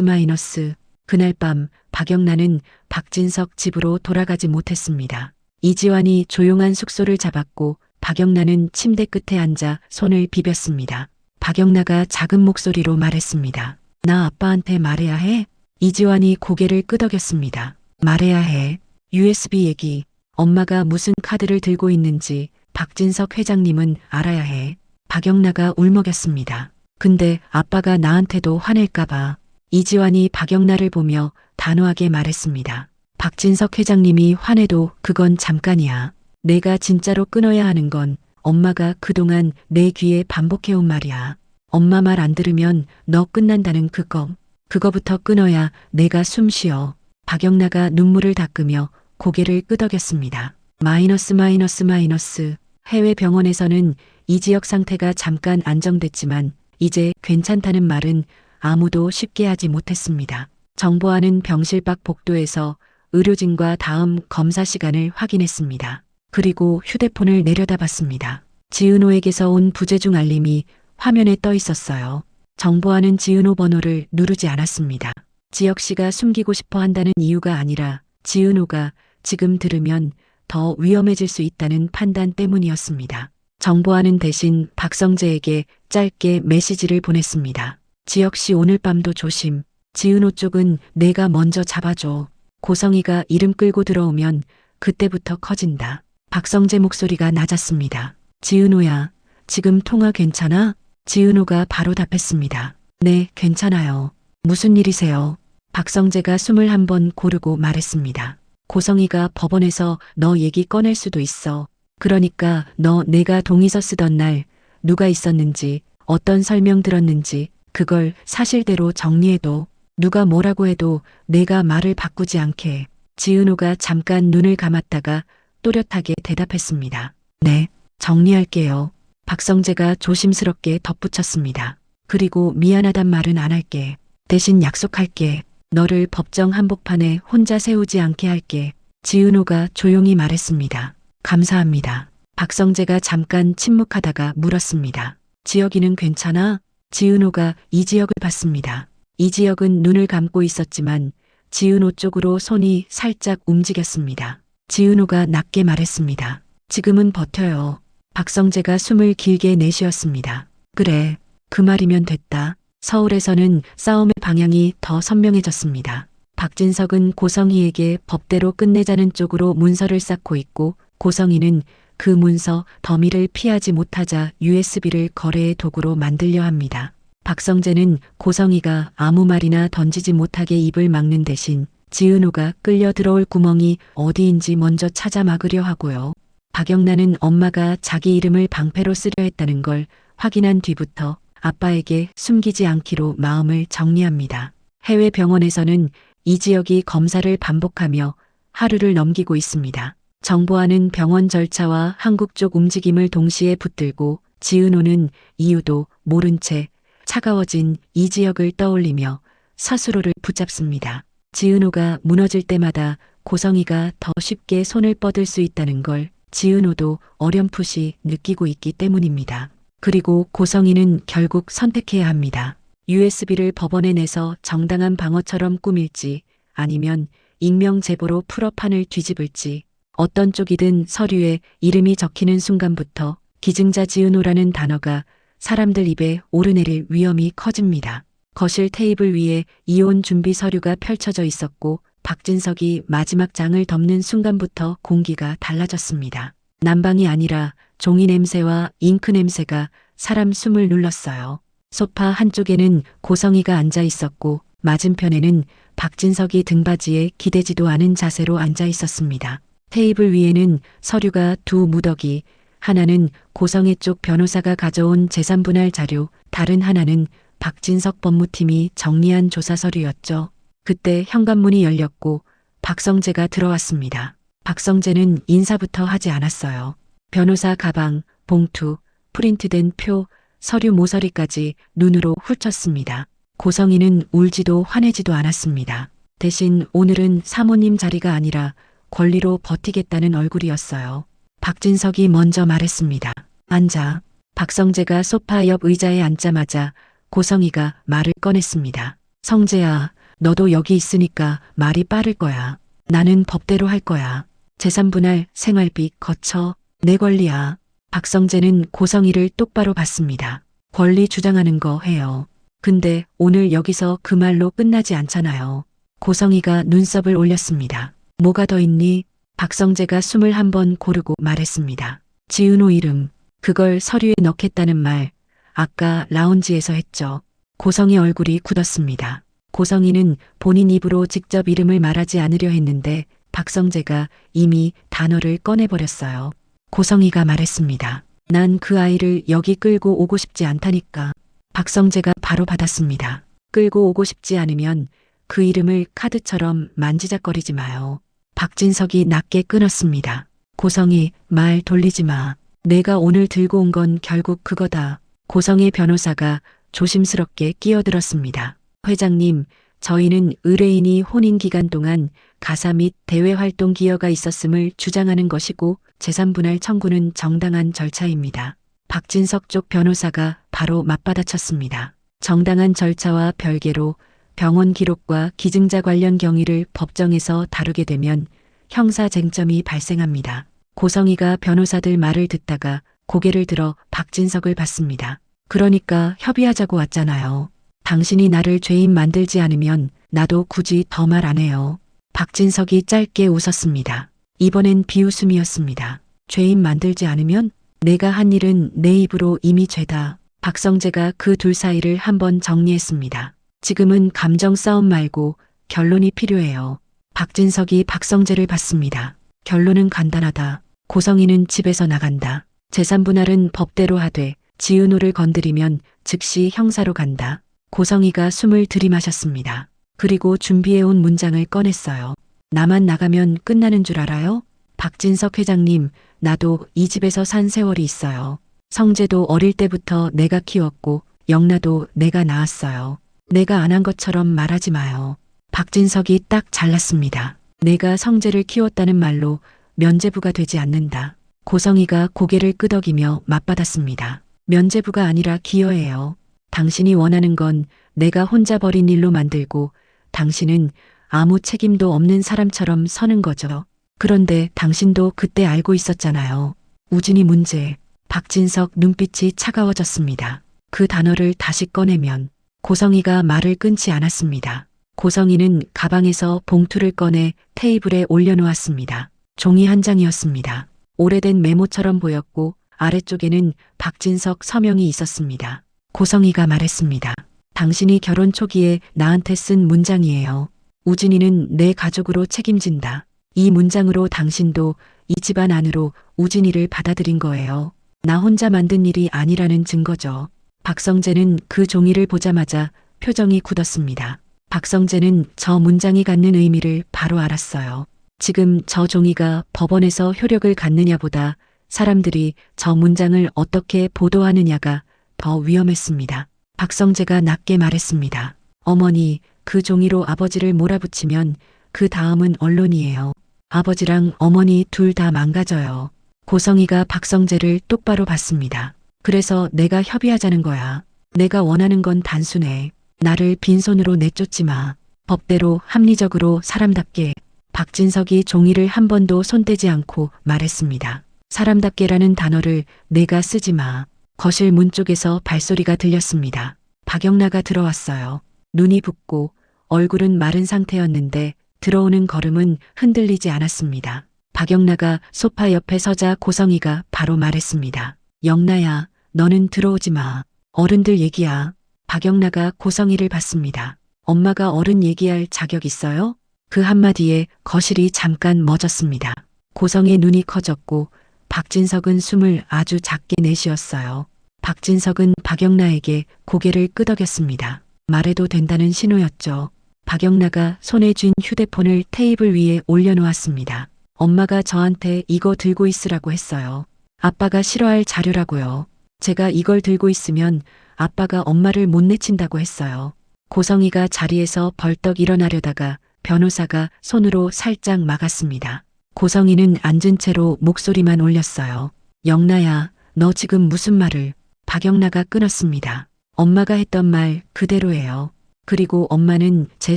마이너스. 그날 밤 박영란은 박진석 집으로 돌아가지 못했습니다. 이지환이 조용한 숙소를 잡았고 박영란은 침대 끝에 앉아 손을 비볐습니다. 박영란가 작은 목소리로 말했습니다. 나 아빠한테 말해야 해? 이지환이 고개를 끄덕였습니다. 말해야 해. USB 얘기. 엄마가 무슨 카드를 들고 있는지 박진석 회장님은 알아야 해. 박영란가 울먹였습니다. 근데 아빠가 나한테도 화낼까봐. 이지환이 박영란을 보며 단호하게 말했습니다. 박진석 회장님이 화내도 그건 잠깐이야. 내가 진짜로 끊어야 하는 건 엄마가 그동안 내 귀에 반복해온 말이야. 엄마 말 안 들으면 너 끝난다는 그거. 그거부터 끊어야 내가 숨 쉬어. 박영란가 눈물을 닦으며 고개를 끄덕였습니다. 마이너스. 해외 병원에서는 이지혁 상태가 잠깐 안정됐지만 이제 괜찮다는 말은 아무도 쉽게 하지 못했습니다. 정보원은 병실 밖 복도에서 의료진과 다음 검사 시간을 확인했습니다. 그리고 휴대폰을 내려다봤습니다. 지은호에게서 온 부재중 알림이 화면에 떠 있었어요. 정보원은 지은호 번호를 누르지 않았습니다. 지혁 씨가 숨기고 싶어 한다는 이유가 아니라 지은호가 지금 들으면 더 위험해질 수 있다는 판단 때문이었습니다. 정보원은 대신 박성재에게 짧게 메시지를 보냈습니다. 지혁 씨 오늘 밤도 조심. 지은호 쪽은 내가 먼저 잡아줘. 고성희가 이름 끌고 들어오면 그때부터 커진다. 박성재 목소리가 낮았습니다. 지은호야, 지금 통화 괜찮아? 지은호가 바로 답했습니다. 네, 괜찮아요. 무슨 일이세요? 박성재가 숨을 한번 고르고 말했습니다. 고성희가 법원에서 너 얘기 꺼낼 수도 있어. 그러니까 너 내가 동의서 쓰던 날 누가 있었는지 어떤 설명 들었는지 그걸 사실대로 정리해도 누가 뭐라고 해도 내가 말을 바꾸지 않게. 지은호가 잠깐 눈을 감았다가 또렷하게 대답했습니다. 네, 정리할게요. 박성재가 조심스럽게 덧붙였습니다. 그리고 미안하단 말은 안 할게. 대신 약속할게. 너를 법정 한복판에 혼자 세우지 않게 할게. 지은호가 조용히 말했습니다. 감사합니다. 박성재가 잠깐 침묵하다가 물었습니다. 지혁이는 괜찮아? 지은호가 이지혁을 봤습니다. 이지혁은 눈을 감고 있었지만 지은호 쪽으로 손이 살짝 움직였습니다. 지은호가 낮게 말했습니다. 지금은 버텨요. 박성재가 숨을 길게 내쉬었습니다. 그래, 그 말이면 됐다. 서울에서는 싸움의 방향이 더 선명해졌습니다. 박진석은 고성희에게 법대로 끝내자는 쪽으로 문서를 쌓고 있고 고성희는 그 문서 더미를 피하지 못하자 USB를 거래의 도구로 만들려 합니다. 박성재는 고성희가 아무 말이나 던지지 못하게 입을 막는 대신 지은호가 끌려 들어올 구멍이 어디인지 먼저 찾아 막으려 하고요. 박영란은 엄마가 자기 이름을 방패로 쓰려 했다는 걸 확인한 뒤부터 아빠에게 숨기지 않기로 마음을 정리합니다. 해외 병원에서는 이지혁이 검사를 반복하며 하루를 넘기고 있습니다. 정보하는 병원 절차와 한국 쪽 움직임을 동시에 붙들고 지은호는 이유도 모른 채 차가워진 이 지역을 떠올리며 스스로를 붙잡습니다. 지은호가 무너질 때마다 고성이가 더 쉽게 손을 뻗을 수 있다는 걸 지은호도 어렴풋이 느끼고 있기 때문입니다. 그리고 고성이는 결국 선택해야 합니다. USB를 법원에 내서 정당한 방어처럼 꾸밀지 아니면 익명 제보로 풀어판을 뒤집을지 어떤 쪽이든 서류에 이름이 적히는 순간부터 기증자 지은호라는 단어가 사람들 입에 오르내릴 위험이 커집니다. 거실 테이블 위에 이혼 준비 서류가 펼쳐져 있었고 박진석이 마지막 장을 덮는 순간부터 공기가 달라졌습니다. 난방이 아니라 종이 냄새와 잉크 냄새가 사람 숨을 눌렀어요. 소파 한쪽에는 고성이가 앉아 있었고 맞은편에는 박진석이 등받이에 기대지도 않은 자세로 앉아 있었습니다. 테이블 위에는 서류가 두 무더기, 하나는 고성애 쪽 변호사가 가져온 재산분할 자료, 다른 하나는 박진석 법무팀이 정리한 조사 서류였죠. 그때 현관문이 열렸고 박성재가 들어왔습니다. 박성재는 인사부터 하지 않았어요. 변호사 가방, 봉투, 프린트된 표, 서류 모서리까지 눈으로 훑었습니다. 고성이는 울지도 화내지도 않았습니다. 대신 오늘은 사모님 자리가 아니라 권리로 버티겠다는 얼굴이었어요. 박진석이 먼저 말했습니다. 앉아. 박성재가 소파 옆 의자에 앉자마자 고성이가 말을 꺼냈습니다. 성재야, 너도 여기 있으니까 말이 빠를 거야. 나는 법대로 할 거야. 재산분할, 생활비, 거처, 내 권리야. 박성재는 고성이를 똑바로 봤습니다. 권리 주장하는 거 해요. 근데 오늘 여기서 그 말로 끝나지 않잖아요. 고성이가 눈썹을 올렸습니다. 뭐가 더 있니? 박성재가 숨을 한번 고르고 말했습니다. 지은호 이름, 그걸 서류에 넣겠다는 말, 아까 라운지에서 했죠. 고성이 얼굴이 굳었습니다. 고성이는 본인 입으로 직접 이름을 말하지 않으려 했는데 박성재가 이미 단어를 꺼내버렸어요. 고성이가 말했습니다. 난 그 아이를 여기 끌고 오고 싶지 않다니까. 박성재가 바로 받았습니다. 끌고 오고 싶지 않으면 그 이름을 카드처럼 만지작거리지 마요. 박진석이 낮게 끊었습니다. 고성이 말 돌리지 마. 내가 오늘 들고 온 건 결국 그거다. 고성의 변호사가 조심스럽게 끼어들었습니다. 회장님, 저희는 의뢰인이 혼인 기간 동안 가사 및 대외 활동 기여가 있었음을 주장하는 것이고 재산분할 청구는 정당한 절차입니다. 박진석 쪽 변호사가 바로 맞받아쳤습니다. 정당한 절차와 별개로 병원 기록과 기증자 관련 경위를 법정에서 다루게 되면 형사 쟁점이 발생합니다. 고성이가 변호사들 말을 듣다가 고개를 들어 박진석을 봤습니다. 그러니까 협의하자고 왔잖아요. 당신이 나를 죄인 만들지 않으면 나도 굳이 더 말 안 해요. 박진석이 짧게 웃었습니다. 이번엔 비웃음이었습니다. 죄인 만들지 않으면 내가 한 일은 내 입으로 이미 죄다. 박성재가 그 둘 사이를 한번 정리했습니다. 지금은 감정 싸움 말고 결론이 필요해요. 박진석이 박성재를 봤습니다. 결론은 간단하다. 고성이는 집에서 나간다. 재산분할은 법대로 하되 지은호를 건드리면 즉시 형사로 간다. 고성이가 숨을 들이마셨습니다. 그리고 준비해온 문장을 꺼냈어요. 나만 나가면 끝나는 줄 알아요? 박진석 회장님, 나도 이 집에서 산 세월이 있어요. 성재도 어릴 때부터 내가 키웠고 영나도 내가 낳았어요. 내가 안 한 것처럼 말하지 마요. 박진석이 딱 잘랐습니다. 내가 성재를 키웠다는 말로 면죄부가 되지 않는다. 고성이가 고개를 끄덕이며 맞받았습니다. 면죄부가 아니라 기여예요. 당신이 원하는 건 내가 혼자 벌인 일로 만들고 당신은 아무 책임도 없는 사람처럼 서는 거죠. 그런데 당신도 그때 알고 있었잖아요. 우진이 문제. 박진석 눈빛이 차가워졌습니다. 그 단어를 다시 꺼내면 고성이가 말을 끊지 않았습니다. 고성이는 가방에서 봉투를 꺼내 테이블에 올려놓았습니다. 종이 한 장이었습니다. 오래된 메모처럼 보였고 아래쪽에는 박진석 서명이 있었습니다. 고성이가 말했습니다. 당신이 결혼 초기에 나한테 쓴 문장이에요. 우진이는 내 가족으로 책임진다. 이 문장으로 당신도 이 집안 안으로 우진이를 받아들인 거예요. 나 혼자 만든 일이 아니라는 증거죠. 박성재는 그 종이를 보자마자 표정이 굳었습니다. 박성재는 저 문장이 갖는 의미를 바로 알았어요. 지금 저 종이가 법원에서 효력을 갖느냐보다 사람들이 저 문장을 어떻게 보도하느냐가 더 위험했습니다. 박성재가 낮게 말했습니다. 어머니, 그 종이로 아버지를 몰아붙이면 그 다음은 언론이에요. 아버지랑 어머니 둘 다 망가져요. 고성이가 박성재를 똑바로 봤습니다. 그래서 내가 협의하자는 거야. 내가 원하는 건 단순해. 나를 빈손으로 내쫓지 마. 법대로 합리적으로 사람답게. 박진석이 종이를 한 번도 손대지 않고 말했습니다. 사람답게라는 단어를 내가 쓰지 마. 거실 문 쪽에서 발소리가 들렸습니다. 박영나가 들어왔어요. 눈이 붓고 얼굴은 마른 상태였는데 들어오는 걸음은 흔들리지 않았습니다. 박영나가 소파 옆에 서자 고성이가 바로 말했습니다. 영나야, 너는 들어오지 마. 어른들 얘기야. 박영나가 고성이를 봤습니다. 엄마가 어른 얘기할 자격 있어요? 그 한마디에 거실이 잠깐 멎었습니다. 고성의 눈이 커졌고 박진석은 숨을 아주 작게 내쉬었어요. 박진석은 박영나에게 고개를 끄덕였습니다. 말해도 된다는 신호였죠. 박영나가 손에 쥔 휴대폰을 테이블 위에 올려놓았습니다. 엄마가 저한테 이거 들고 있으라고 했어요. 아빠가 싫어할 자료라고요. 제가 이걸 들고 있으면 아빠가 엄마를 못 내친다고 했어요. 고성이가 자리에서 벌떡 일어나려다가 변호사가 손으로 살짝 막았습니다. 고성이는 앉은 채로 목소리만 올렸어요. 영나야, 너 지금 무슨 말을? 박영나가 끊었습니다. 엄마가 했던 말 그대로예요. 그리고 엄마는 제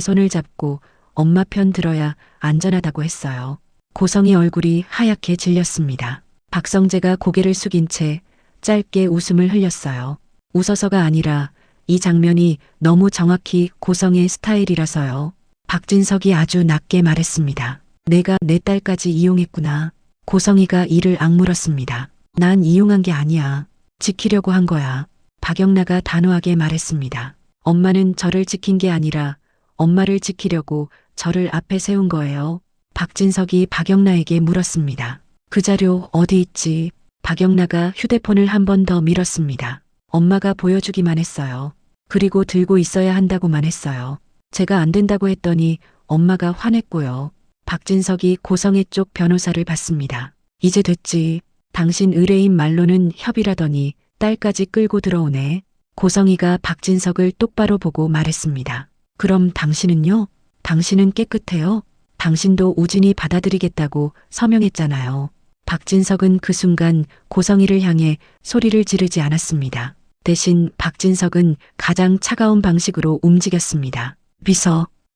손을 잡고 엄마 편 들어야 안전하다고 했어요. 고성이 얼굴이 하얗게 질렸습니다. 박성재가 고개를 숙인 채 짧게 웃음을 흘렸어요. 웃어서가 아니라 이 장면이 너무 정확히 고성의 스타일이라서요. 박진석이 아주 낮게 말했습니다. 내가 내 딸까지 이용했구나. 고성이가 이를 악물었습니다. 난 이용한 게 아니야. 지키려고 한 거야. 박영나가 단호하게 말했습니다. 엄마는 저를 지킨 게 아니라 엄마를 지키려고 저를 앞에 세운 거예요. 박진석이 박영나에게 물었습니다. 그 자료 어디 있지? 박영나가 휴대폰을 한 번 더 밀었습니다. 엄마가 보여주기만 했어요. 그리고 들고 있어야 한다고만 했어요. 제가 안 된다고 했더니 엄마가 화냈고요. 박진석이 고성애 쪽 변호사를 봤습니다. 이제 됐지. 당신 의뢰인 말로는 협의라더니 딸까지 끌고 들어오네. 고성이가 박진석을 똑바로 보고 말했습니다. 그럼 당신은요? 당신은 깨끗해요? 당신도 우진이 받아들이겠다고 서명했잖아요. 박진석은 그 순간 고성이를 향해 소리를 지르지 않았습니다. 대신 박진석은 가장 차가운 방식으로 움직였습니다.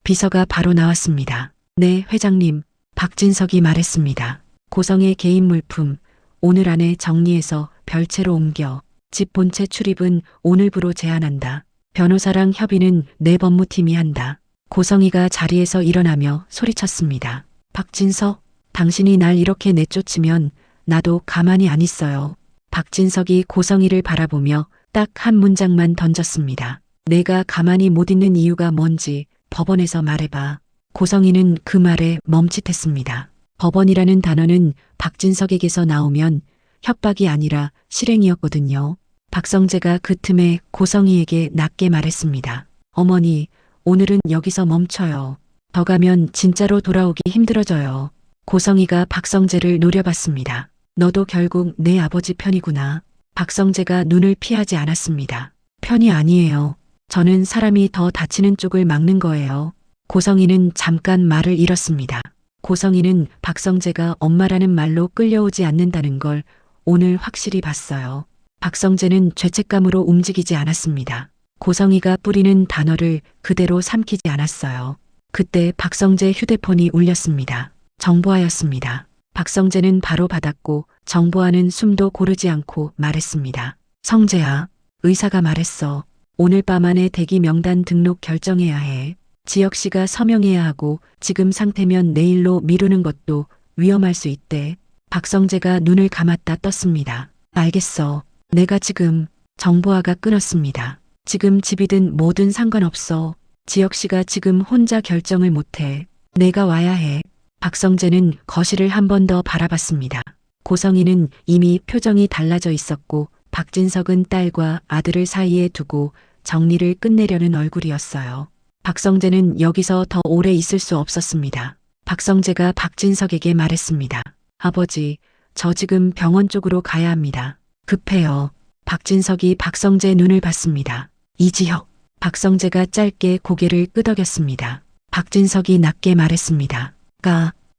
비서가 바로 나왔습니다. 네, 회장님. 박진석이 말했습니다. 고성의 개인 물품, 오늘 안에 정리해서 별채로 옮겨. 집 본체 출입은 오늘부로 제한한다. 변호사랑 협의는 내 법무팀이 한다. 고성이가 자리에서 일어나며 소리쳤습니다. 박진석, 당신이 날 이렇게 내쫓으면 나도 가만히 안 있어요. 박진석이 고성이를 바라보며 딱 한 문장만 던졌습니다. 내가 가만히 못 있는 이유가 뭔지 법원에서 말해봐. 고성이는 그 말에 멈칫했습니다. 법원이라는 단어는 박진석에게서 나오면 협박이 아니라 실행이었거든요. 박성재가 그 틈에 고성이에게 낮게 말했습니다. 어머니, 오늘은 여기서 멈춰요. 더 가면 진짜로 돌아오기 힘들어져요. 고성이가 박성재를 노려봤습니다. 너도 결국 내 아버지 편이구나. 박성재가 눈을 피하지 않았습니다. 편이 아니에요. 저는 사람이 더 다치는 쪽을 막는 거예요. 고성이는 잠깐 말을 잃었습니다. 고성이는 박성재가 엄마라는 말로 끌려오지 않는다는 걸 오늘 확실히 봤어요. 박성재는 죄책감으로 움직이지 않았습니다. 고성이가 뿌리는 단어를 그대로 삼키지 않았어요. 그때 박성재 휴대폰이 울렸습니다. 정보화였습니다. 박성재는 바로 받았고 정보화는 숨도 고르지 않고 말했습니다. 성재야, 의사가 말했어. 오늘 밤 안에 대기 명단 등록 결정해야 해. 지혁씨가 서명해야 하고 지금 상태면 내일로 미루는 것도 위험할 수 있대. 박성재가 눈을 감았다 떴습니다. 알겠어. 내가 지금. 정보화가 끊었습니다. 지금 집이든 뭐든 상관없어. 지혁씨가 지금 혼자 결정을 못해. 내가 와야 해. 박성재는 거실을 한 번 더 바라봤습니다. 고성이는 이미 표정이 달라져 있었고 박진석은 딸과 아들을 사이에 두고 정리를 끝내려는 얼굴이었어요. 박성재는 여기서 더 오래 있을 수 없었습니다. 박성재가 박진석에게 말했습니다. 아버지, 저 지금 병원 쪽으로 가야 합니다. 급해요. 박진석이 박성재 눈을 봤습니다. 이지혁. 박성재가 짧게 고개를 끄덕였습니다. 박진석이 낮게 말했습니다.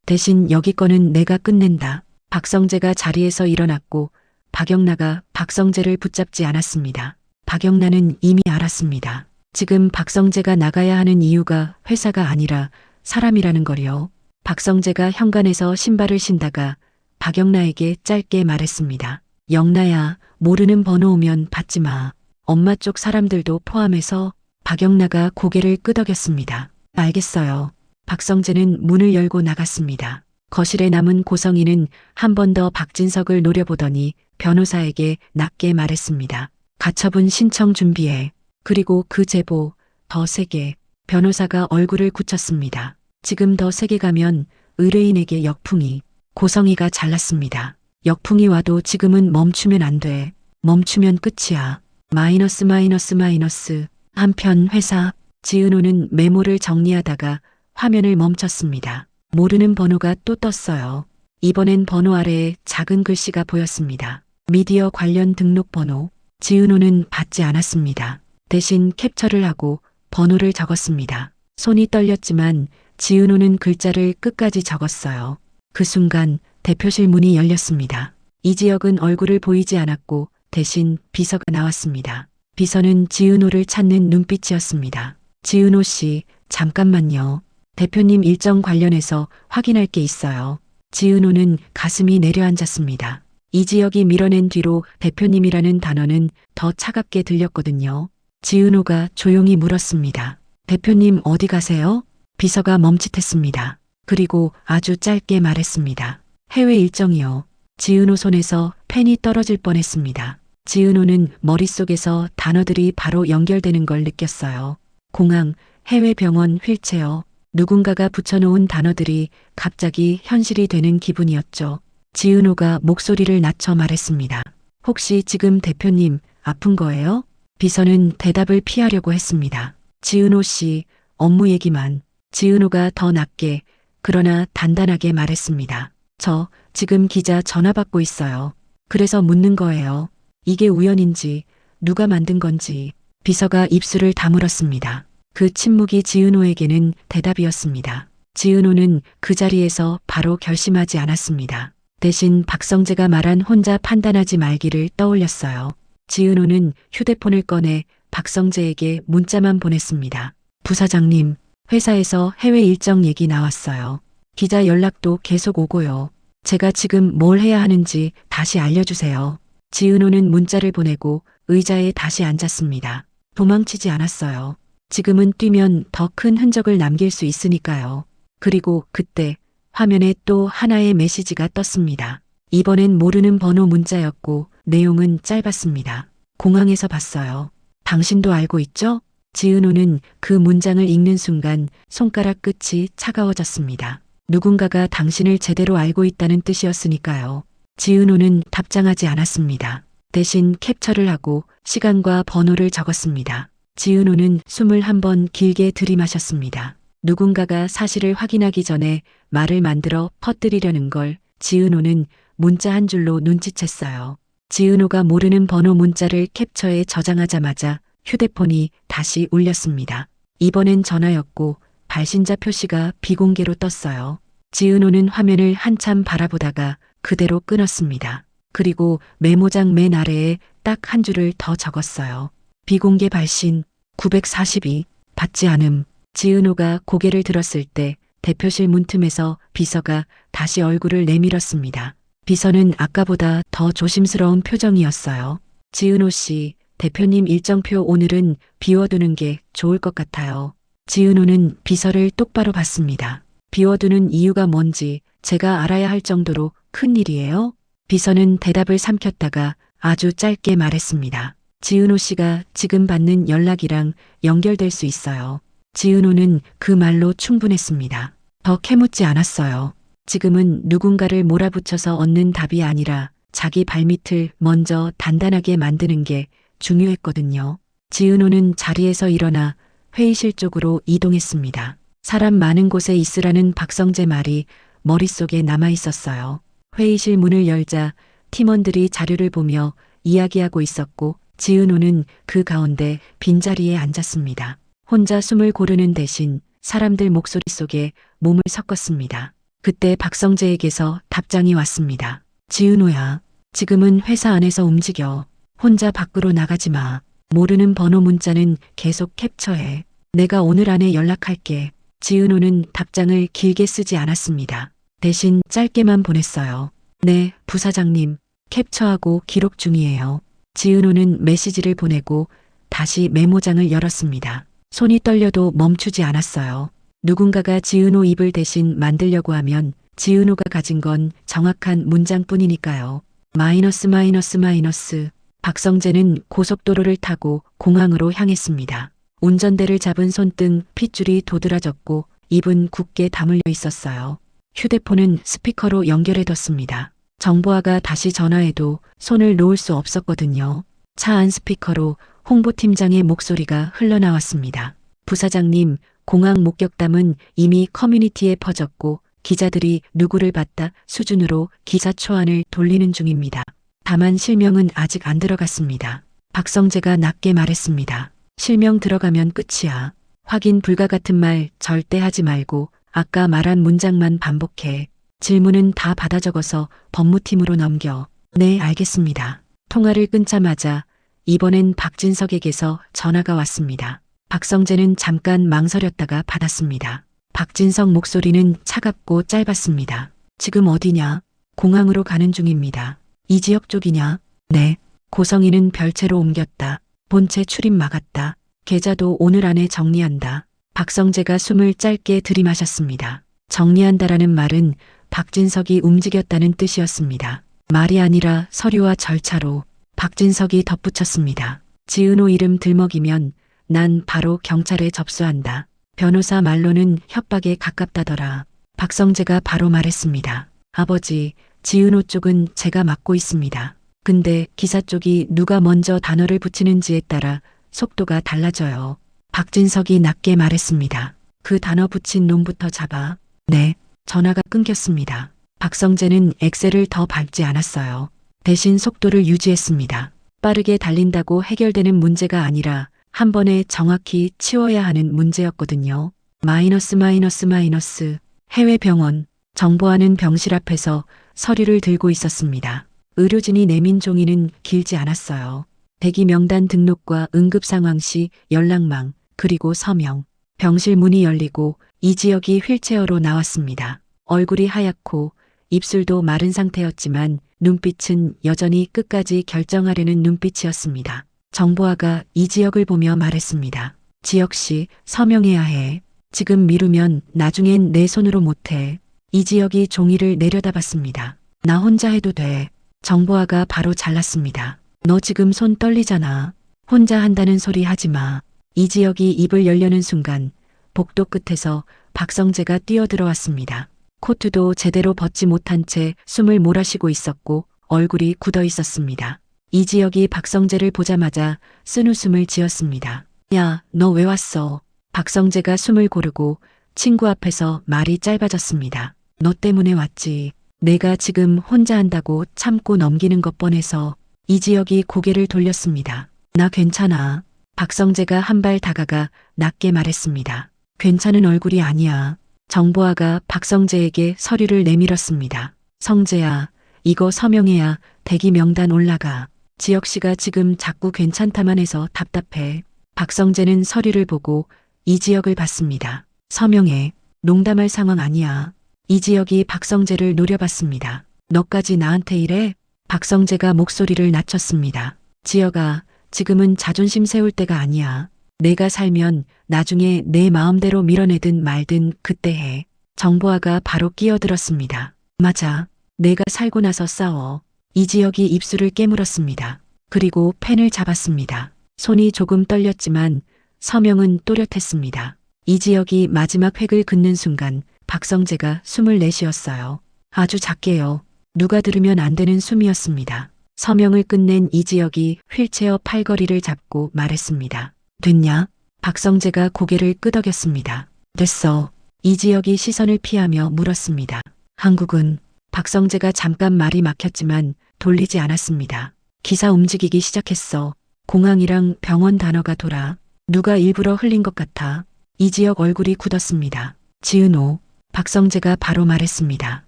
대신 여기 거는 내가 끝낸다. 박성재가 자리에서 일어났고 박영나가 박성재를 붙잡지 않았습니다. 박영나는 이미 알았습니다. 지금 박성재가 나가야 하는 이유가 회사가 아니라 사람이라는 걸요. 박성재가 현관에서 신발을 신다가 박영나에게 짧게 말했습니다. 영나야, 모르는 번호 오면 받지 마. 엄마 쪽 사람들도 포함해서. 박영나가 고개를 끄덕였습니다. 알겠어요. 박성재는 문을 열고 나갔습니다. 거실에 남은 고성이는 한 번 더 박진석을 노려보더니 변호사에게 낮게 말했습니다. 가처분 신청 준비해. 그리고 그 제보 더 세게. 변호사가 얼굴을 굳혔습니다. 지금 더 세게 가면 의뢰인에게 역풍이. 고성이가 잘났습니다. 역풍이 와도 지금은 멈추면 안 돼. 멈추면 끝이야. 마이너스. 한편 회사. 지은호는 메모를 정리하다가 화면을 멈췄습니다. 모르는 번호가 또 떴어요. 이번엔 번호 아래에 작은 글씨가 보였습니다. 미디어 관련 등록번호. 지은호는 받지 않았습니다. 대신 캡처를 하고 번호를 적었습니다. 손이 떨렸지만 지은호는 글자를 끝까지 적었어요. 그 순간 대표실 문이 열렸습니다. 이지혁은 얼굴을 보이지 않았고 대신 비서가 나왔습니다. 비서는 지은호를 찾는 눈빛이었습니다. 지은호 씨, 잠깐만요. 대표님 일정 관련해서 확인할 게 있어요. 지은호는 가슴이 내려앉았습니다. 이지혁이 밀어낸 뒤로 대표님이라는 단어는 더 차갑게 들렸거든요. 지은호가 조용히 물었습니다. 대표님 어디 가세요? 비서가 멈칫했습니다. 그리고 아주 짧게 말했습니다. 해외 일정이요. 지은호 손에서 펜이 떨어질 뻔했습니다. 지은호는 머릿속에서 단어들이 바로 연결되는 걸 느꼈어요. 공항, 해외 병원, 휠체어. 누군가가 붙여놓은 단어들이 갑자기 현실이 되는 기분이었죠. 지은호가 목소리를 낮춰 말했습니다. 혹시 지금 대표님 아픈 거예요? 비서는 대답을 피하려고 했습니다. 지은호 씨, 업무 얘기만. 지은호가 더 낮게 그러나 단단하게 말했습니다. 저 지금 기자 전화 받고 있어요. 그래서 묻는 거예요. 이게 우연인지 누가 만든 건지. 비서가 입술을 다물었습니다. 그 침묵이 지은호에게는 대답이었습니다. 지은호는 그 자리에서 바로 결심하지 않았습니다. 대신 박성재가 말한 혼자 판단하지 말기를 떠올렸어요. 지은호는 휴대폰을 꺼내 박성재에게 문자만 보냈습니다. 부사장님, 회사에서 해외 일정 얘기 나왔어요. 기자 연락도 계속 오고요. 제가 지금 뭘 해야 하는지 다시 알려주세요. 지은호는 문자를 보내고 의자에 다시 앉았습니다. 도망치지 않았어요. 지금은 뛰면 더 큰 흔적을 남길 수 있으니까요. 그리고 그때 화면에 또 하나의 메시지가 떴습니다. 이번엔 모르는 번호 문자였고 내용은 짧았습니다. 공항에서 봤어요. 당신도 알고 있죠? 지은호는 그 문장을 읽는 순간 손가락 끝이 차가워졌습니다. 누군가가 당신을 제대로 알고 있다는 뜻이었으니까요. 지은호는 답장하지 않았습니다. 대신 캡처를 하고 시간과 번호를 적었습니다. 지은호는 숨을 한번 길게 들이마셨습니다. 누군가가 사실을 확인하기 전에 말을 만들어 퍼뜨리려는 걸 지은호는 문자 한 줄로 눈치챘어요. 지은호가 모르는 번호 문자를 캡처해 저장하자마자 휴대폰이 다시 울렸습니다. 이번엔 전화였고 발신자 표시가 비공개로 떴어요. 지은호는 화면을 한참 바라보다가 그대로 끊었습니다. 그리고 메모장 맨 아래에 딱 한 줄을 더 적었어요. 비공개 발신 942 받지 않음. 지은호가 고개를 들었을 때 대표실 문틈에서 비서가 다시 얼굴을 내밀었습니다. 비서는 아까보다 더 조심스러운 표정이었어요. 지은호 씨, 대표님 일정표 오늘은 비워두는 게 좋을 것 같아요. 지은호는 비서를 똑바로 봤습니다. 비워두는 이유가 뭔지 제가 알아야 할 정도로 큰 일이에요? 비서는 대답을 삼켰다가 아주 짧게 말했습니다. 지은호 씨가 지금 받는 연락이랑 연결될 수 있어요. 지은호는 그 말로 충분했습니다. 더 캐묻지 않았어요. 지금은 누군가를 몰아붙여서 얻는 답이 아니라 자기 발밑을 먼저 단단하게 만드는 게 중요했거든요. 지은호는 자리에서 일어나 회의실 쪽으로 이동했습니다. 사람 많은 곳에 있으라는 박성재 말이 머릿속에 남아 있었어요. 회의실 문을 열자 팀원들이 자료를 보며 이야기하고 있었고 지은호는 그 가운데 빈자리에 앉았습니다. 혼자 숨을 고르는 대신 사람들 목소리 속에 몸을 섞었습니다. 그때 박성재에게서 답장이 왔습니다. 지은호야, 지금은 회사 안에서 움직여. 혼자 밖으로 나가지 마. 모르는 번호 문자는 계속 캡처해. 내가 오늘 안에 연락할게. 지은호는 답장을 길게 쓰지 않았습니다. 대신 짧게만 보냈어요. 네, 부사장님. 캡처하고 기록 중이에요. 지은호는 메시지를 보내고 다시 메모장을 열었습니다. 손이 떨려도 멈추지 않았어요. 누군가가 지은호 입을 대신 만들려고 하면 지은호가 가진 건 정확한 문장뿐이니까요. 마이너스. 박성재는 고속도로를 타고 공항으로 향했습니다. 운전대를 잡은 손등 핏줄이 도드라졌고 입은 굳게 다물려 있었어요. 휴대폰은 스피커로 연결해뒀습니다. 정보아가 다시 전화해도 손을 놓을 수 없었거든요. 차 안 스피커로 홍보팀장의 목소리가 흘러나왔습니다. 부사장님, 공항 목격담은 이미 커뮤니티에 퍼졌고 기자들이 누구를 봤다 수준으로 기사 초안을 돌리는 중입니다. 다만 실명은 아직 안 들어갔습니다. 박성재가 낮게 말했습니다. 실명 들어가면 끝이야. 확인 불가 같은 말 절대 하지 말고 아까 말한 문장만 반복해. 질문은 다 받아 적어서 법무팀으로 넘겨. 네, 알겠습니다. 통화를 끊자마자 이번엔 박진석에게서 전화가 왔습니다. 박성재는 잠깐 망설였다가 받았습니다. 박진석 목소리는 차갑고 짧았습니다. 지금 어디냐? 공항으로 가는 중입니다. 이 지역 쪽이냐? 네. 고성이는 별채로 옮겼다. 본체 출입 막았다. 계좌도 오늘 안에 정리한다. 박성재가 숨을 짧게 들이마셨습니다. 정리한다라는 말은 박진석이 움직였다는 뜻이었습니다. 말이 아니라 서류와 절차로. 박진석이 덧붙였습니다. 지은호 이름 들먹이면 난 바로 경찰에 접수한다. 변호사 말로는 협박에 가깝다더라. 박성재가 바로 말했습니다. 아버지, 지은호 쪽은 제가 맡고 있습니다. 근데 기사 쪽이 누가 먼저 단어를 붙이는지에 따라 속도가 달라져요. 박진석이 낮게 말했습니다. 그 단어 붙인 놈부터 잡아. 네. 전화가 끊겼습니다. 박성재는 엑셀을 더 밟지 않았어요. 대신 속도를 유지했습니다. 빠르게 달린다고 해결되는 문제가 아니라 한 번에 정확히 치워야 하는 문제였거든요. 마이너스. 해외 병원. 정보하는 병실 앞에서 서류를 들고 있었습니다. 의료진이 내민 종이는 길지 않았어요. 대기 명단 등록과 응급 상황 시 연락망, 그리고 서명. 병실 문이 열리고 이 지역이 휠체어로 나왔습니다. 얼굴이 하얗고 입술도 마른 상태였지만 눈빛은 여전히 끝까지 결정하려는 눈빛이었습니다. 정보아가 이 지역을 보며 말했습니다. 지역시 서명해야 해. 지금 미루면 나중엔 내 손으로 못해. 이 지역이 종이를 내려다봤습니다. 나 혼자 해도 돼. 정보아가 바로 잘랐습니다. 너 지금 손 떨리잖아. 혼자 한다는 소리 하지 마. 이 지역이 입을 열려는 순간 복도 끝에서 박성재가 뛰어들어왔습니다. 코트도 제대로 벗지 못한 채 숨을 몰아쉬고 있었고 얼굴이 굳어 있었습니다. 이 지역이 박성재를 보자마자 쓴웃음을 지었습니다. 야, 너 왜 왔어? 박성재가 숨을 고르고 친구 앞에서 말이 짧아졌습니다. 너 때문에 왔지. 내가 지금 혼자 한다고 참고 넘기는 것 뻔해서. 이 지역이 고개를 돌렸습니다. 나 괜찮아. 박성재가 한 발 다가가 낮게 말했습니다. 괜찮은 얼굴이 아니야. 정보아가 박성재에게 서류를 내밀었습니다. 성재야, 이거 서명해야 대기 명단 올라가. 지역씨가 지금 자꾸 괜찮다만 해서 답답해. 박성재는 서류를 보고 이 지역을 봤습니다. 서명해. 농담할 상황 아니야. 이 지역이 박성재를 노려봤습니다. 너까지 나한테 이래? 박성재가 목소리를 낮췄습니다. 지역아, 지금은 자존심 세울 때가 아니야. 내가 살면 나중에 내 마음대로 밀어내든 말든 그때 해. 정보아가 바로 끼어들었습니다. 맞아. 내가 살고 나서 싸워. 이 지역이 입술을 깨물었습니다. 그리고 펜을 잡았습니다. 손이 조금 떨렸지만 서명은 또렷했습니다. 이 지역이 마지막 획을 긋는 순간 박성재가 숨을 내쉬었어요. 아주 작게요. 누가 들으면 안 되는 숨이었습니다. 서명을 끝낸 이 지역이 휠체어 팔걸이를 잡고 말했습니다. 됐냐? 박성재가 고개를 끄덕였습니다. 됐어. 이지혁이 시선을 피하며 물었습니다. 한국은 박성재가 잠깐 말이 막혔지만 돌리지 않았습니다. 기사 움직이기 시작했어. 공항이랑 병원 단어가 돌아. 누가 일부러 흘린 것 같아. 이지혁 얼굴이 굳었습니다. 지은호. 박성재가 바로 말했습니다.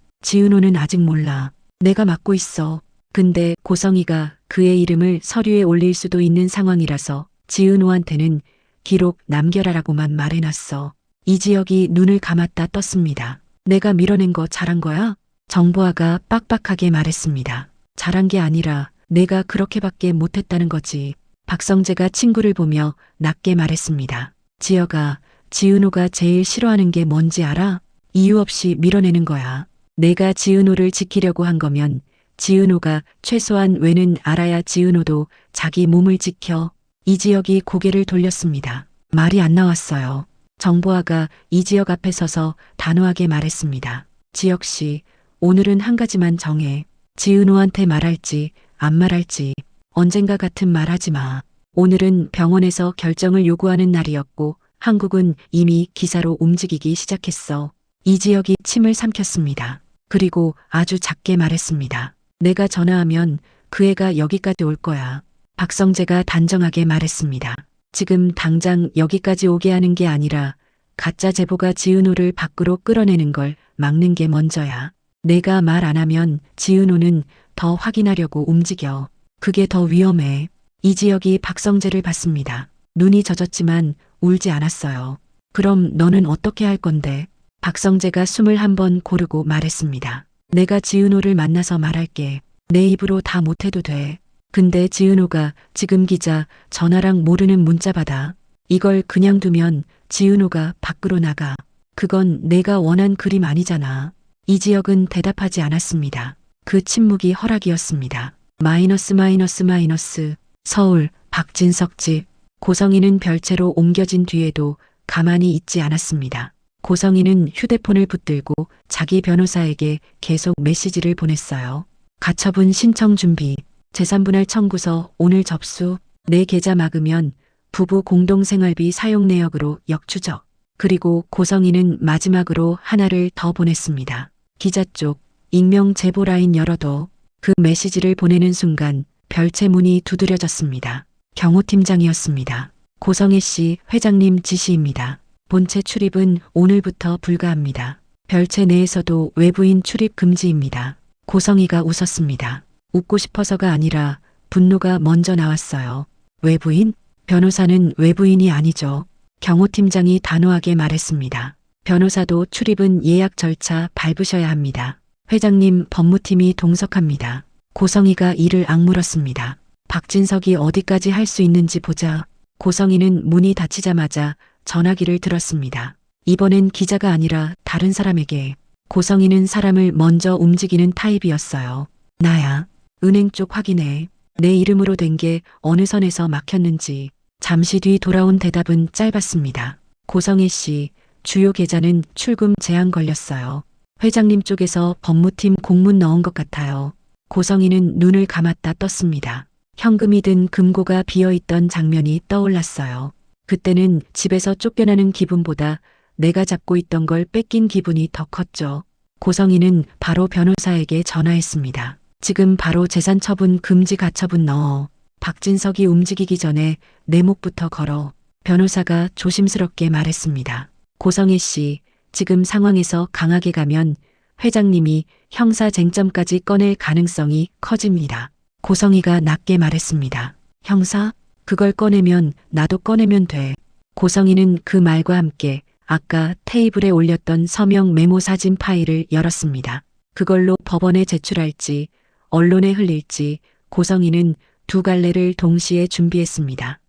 지은호는 아직 몰라. 내가 맡고 있어. 근데 고성이가 그의 이름을 서류에 올릴 수도 있는 상황이라서 지은호한테는 기록 남겨라라고만 말해놨어. 이지혁이 눈을 감았다 떴습니다. 내가 밀어낸 거 잘한 거야? 정보아가 빡빡하게 말했습니다. 잘한 게 아니라 내가 그렇게밖에 못했다는 거지. 박성재가 친구를 보며 낮게 말했습니다. 지혁아, 지은호가 제일 싫어하는 게 뭔지 알아? 이유 없이 밀어내는 거야. 내가 지은호를 지키려고 한 거면 지은호가 최소한 왜는 알아야 지은호도 자기 몸을 지켜. 이지혁이 고개를 돌렸습니다. 말이 안 나왔어요. 정보아가 이지혁 앞에 서서 단호하게 말했습니다. 지혁 씨, 오늘은 한 가지만 정해. 지은호한테 말할지 안 말할지 언젠가 같은 말하지 마. 오늘은 병원에서 결정을 요구하는 날이었고 한국은 이미 기사로 움직이기 시작했어. 이지혁이 침을 삼켰습니다. 그리고 아주 작게 말했습니다. 내가 전화하면 그 애가 여기까지 올 거야. 박성재가 단정하게 말했습니다. 지금 당장 여기까지 오게 하는 게 아니라 가짜 제보가 지은호를 밖으로 끌어내는 걸 막는 게 먼저야. 내가 말 안 하면 지은호는 더 확인하려고 움직여. 그게 더 위험해. 이지혁이 박성재를 봤습니다. 눈이 젖었지만 울지 않았어요. 그럼 너는 어떻게 할 건데? 박성재가 숨을 한번 고르고 말했습니다. 내가 지은호를 만나서 말할게. 내 입으로 다 못해도 돼. 근데 지은호가 지금 기자 전화랑 모르는 문자 받아. 이걸 그냥 두면 지은호가 밖으로 나가. 그건 내가 원한 그림 아니잖아. 이지혁은 대답하지 않았습니다. 그 침묵이 허락이었습니다. 마이너스. 서울 박진석 집. 고성이는 별채로 옮겨진 뒤에도 가만히 있지 않았습니다. 고성이는 휴대폰을 붙들고 자기 변호사에게 계속 메시지를 보냈어요. 가처분 신청 준비. 재산분할 청구서 오늘 접수. 내 계좌 막으면 부부 공동생활비 사용 내역으로 역추적. 그리고 고성이는 마지막으로 하나를 더 보냈습니다. 기자 쪽 익명 제보 라인 열어둬. 그 메시지를 보내는 순간 별채 문이 두드려졌습니다. 경호팀장이었습니다. 고성애 씨 회장님 지시입니다. 본체 출입은 오늘부터 불가합니다. 별채 내에서도 외부인 출입 금지입니다. 고성이가 웃었습니다. 웃고 싶어서가 아니라 분노가 먼저 나왔어요. 외부인? 변호사는 외부인이 아니죠. 경호팀장이 단호하게 말했습니다. 변호사도 출입은 예약 절차 밟으셔야 합니다. 회장님 법무팀이 동석합니다. 고성이가 이를 악물었습니다. 박진석이 어디까지 할 수 있는지 보자. 고성이는 문이 닫히자마자 전화기를 들었습니다. 이번엔 기자가 아니라 다른 사람에게. 고성이는 사람을 먼저 움직이는 타입이었어요. 나야. 은행 쪽 확인해. 내 이름으로 된 게 어느 선에서 막혔는지. 잠시 뒤 돌아온 대답은 짧았습니다. 고성애 씨, 주요 계좌는 출금 제한 걸렸어요. 회장님 쪽에서 법무팀 공문 넣은 것 같아요. 고성이는 눈을 감았다 떴습니다. 현금이 든 금고가 비어있던 장면이 떠올랐어요. 그때는 집에서 쫓겨나는 기분보다 내가 잡고 있던 걸 뺏긴 기분이 더 컸죠. 고성이는 바로 변호사에게 전화했습니다. 지금 바로 재산 처분 금지 가처분 넣어. 박진석이 움직이기 전에 내 목부터 걸어. 변호사가 조심스럽게 말했습니다. 고성애 씨, 지금 상황에서 강하게 가면 회장님이 형사 쟁점까지 꺼낼 가능성이 커집니다. 고성이가 낮게 말했습니다. 형사? 그걸 꺼내면 나도 꺼내면 돼. 고성이는 그 말과 함께 아까 테이블에 올렸던 서명 메모 사진 파일을 열었습니다. 그걸로 법원에 제출할지 언론에 흘릴지 고성이는 두 갈래를 동시에 준비했습니다.